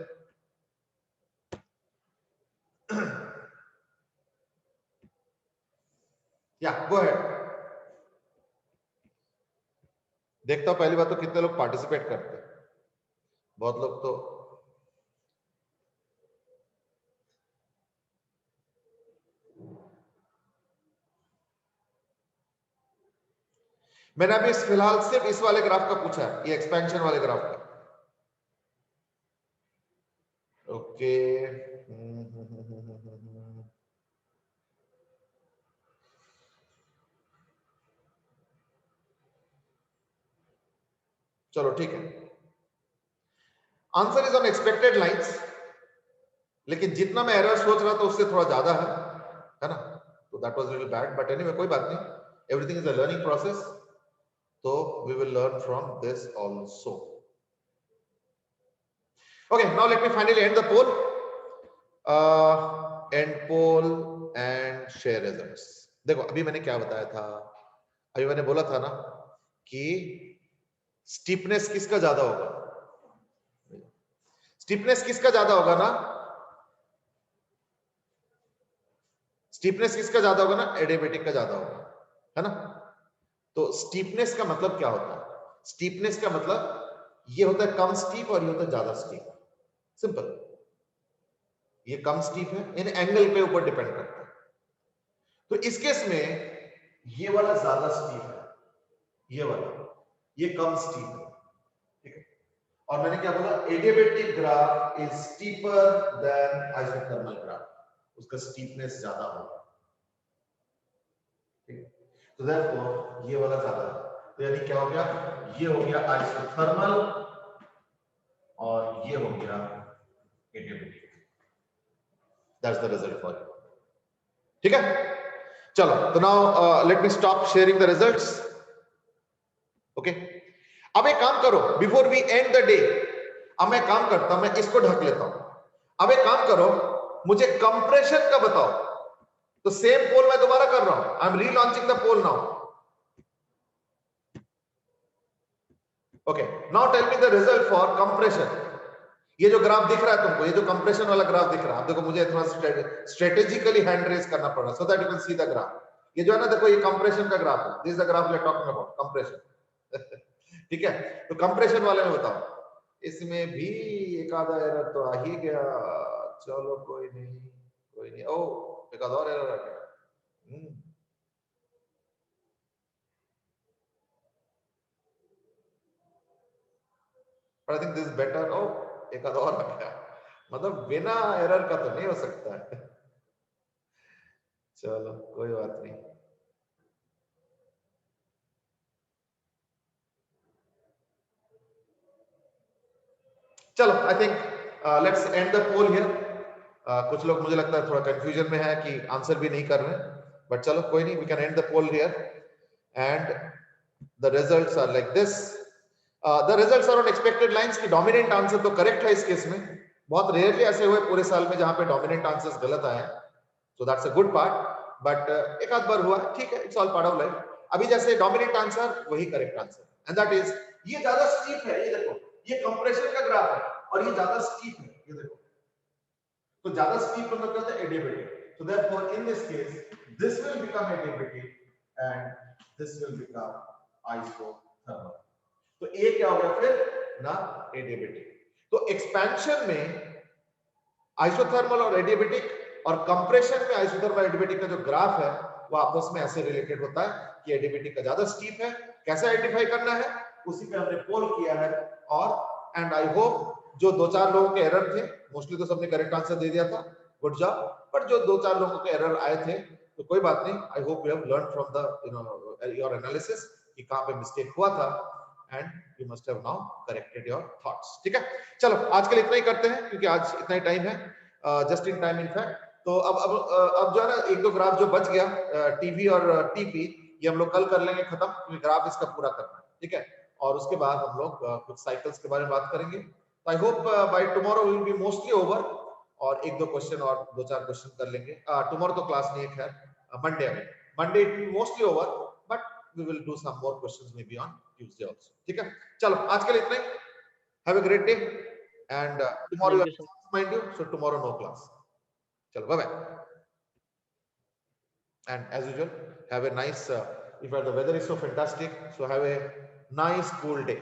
या गो अहेड। देखता हूं पहली बात तो कितने लोग पार्टिसिपेट करते हैं। बहुत लोग तो मैंने अभी फिलहाल सिर्फ इस वाले ग्राफ का पूछा है, ये एक्सपेंशन वाले ग्राफ का। ओके चलो ठीक है, answer is on expected lines, लेकिन जितना मैं एरर सोच रहा था उससे थोड़ा ज्यादा है ना, तो that was little bad, but anyway कोई बात नहीं, everything is a learning process, तो we will learn from this also. Okay, now let me finally end the poll, end poll and share results. देखो अभी मैंने क्या बताया था, अभी मैंने बोला था ना कि स्टीपनेस किसका ज्यादा होगा, स्टीपनेस किसका ज्यादा होगा ना, स्टीपनेस किसका ज्यादा होगा ना, एडियाबेटिक का ज्यादा होगा, है ना। तो स्टीपनेस का मतलब क्या होता है, स्टीपनेस का मतलब ये होता है कम स्टीप और ये होता है ज्यादा स्टीप, सिंपल। ये कम स्टीप है, इन एंगल पे ऊपर डिपेंड करता है। तो इस केस में ये वाला ज्यादा स्टीप है, ये वाला, ये कम स्टीप है, ठीक है। और मैंने क्या बोला, adiabatic graph is steeper than isothermal graph, उसका स्टीपनेस ज्यादा होगा, ठीक है। तो देयरफॉर ये वाला ज्यादा है, तो यानी क्या हो गया, ये हो गया आइसोथर्मल और ये हो गया adiabatic, that's the result for you, ठीक है। चलो तो now let me stop sharing the results, okay. अब एक काम करो, before we end the day, अब मैं काम करता हूं, मैं इसको ढक लेता हूं। अब एक काम करो, मुझे कंप्रेशन का बताओ, तो सेम पोल मैं दोबारा कर रहा हूं, I am relaunching the poll now, okay. Now tell me the result for compression. ये जो ग्राफ दिख रहा है तुमको, ये जो कंप्रेशन वाला ग्राफ दिख रहा है, आप देखो मुझे थोड़ा स्ट्रेटेजिकली हैंड रेज करना पड़ रहा है so that you can see the graph. ये जो है ना, देखो ये कंप्रेशन का ग्राफ है, this is the graph we are talking about, compression ठीक है। तो कंप्रेशन वाले में बताओ, इसमें भी एक आधा एरर तो आ ही गया, चलो कोई नहीं कोई नहीं, ओ एक आधा और एरर आ गया, आई थिंक दिस बेटर, ओ एक आधा और आ गया, मतलब बिना एरर का तो नहीं हो सकता है चलो कोई बात नहीं, चलो I think let's end the poll here. कुछ लोग मुझे लगता है थोड़ा कंफ्यूजन में है कि आंसर भी नहीं कर रहे हैं, बट चलो कोई नहीं, we can end the poll here and the results are like this. The results are on expected lines की डोमिनेंट आंसर तो करेक्ट है इस केस में, बहुत रेयरली ऐसे हुए पूरे साल में जहां पे डोमिनेंट आंसर्स गलत आए हैं, सो that's a good part, but एक आध बार हुआ, ठीक है, it's all part of life. अभी जैसे डोमिनेंट आंसर वही correct answer, and that is, ये ज्यादा स्टीप है, ये देखो, ये कंप्रेशन का ग्राफ है और ये ज्यादा स्टीप है, ये देखो, तो ज्यादा स्टीप मतलब क्या होता है, adiabatic. So therefore in this case this will become adiabatic and this will become isothermal. तो ए क्या हो गया फिर ना, एडियाबेटिक। तो एक्सपेंशन में आइसोथर्मल और एडियाबेटिक और कंप्रेशन में आइसोथर्मल एडियाबेटिक का जो ग्राफ है वो आपस में ऐसे रिलेटेड होता है कि एडियाबेटिक का ज्यादा स्टीप है, कैसे आइडेंटिफाई करना है उसी पे हमने पोल किया है। और एंड आई होप जो दो चार लोगों के एरर थे, मोस्टली तो सबने करेक्ट आंसर दे दिया था, गुड जॉब। पर जो दो चार लोगों के एरर आए थे तो कोई बात नहीं, I hope you have learn from the your analysis कि कहां पे मिस्टेक हुआ था and you must have now corrected your thoughts. ठीक है, चलो आज के लिए इतना ही करते हैं क्योंकि आज इतना ही टाइम है, जस्ट इन टाइम इनफैक्ट। तो अब जो है ना एक दो ग्राफ जो बच गया टीवी और टीपी, ये हम लोग कल कर लेंगे खत्म, क्योंकि ग्राफ इसका पूरा करना है। ठीक है, और उसके बाद हम लोग कुछ साइकिल्स के बारे में बात करेंगे। तो I hope by tomorrow will be mostly over, और एक दो क्वेश्चन और दो चार क्वेश्चन कर लेंगे। टुमारो तो क्लास नहीं है खैर, Monday it will mostly over, but we will do some more questions maybe on Tuesday also. ठीक है, चलो आज के लिए इतना ही। Have a great day and tomorrow Thank you, sir. Mind you, so tomorrow no class. चलो bye bye, and as usual have a nice if the weather is so fantastic, so have a nice cool day.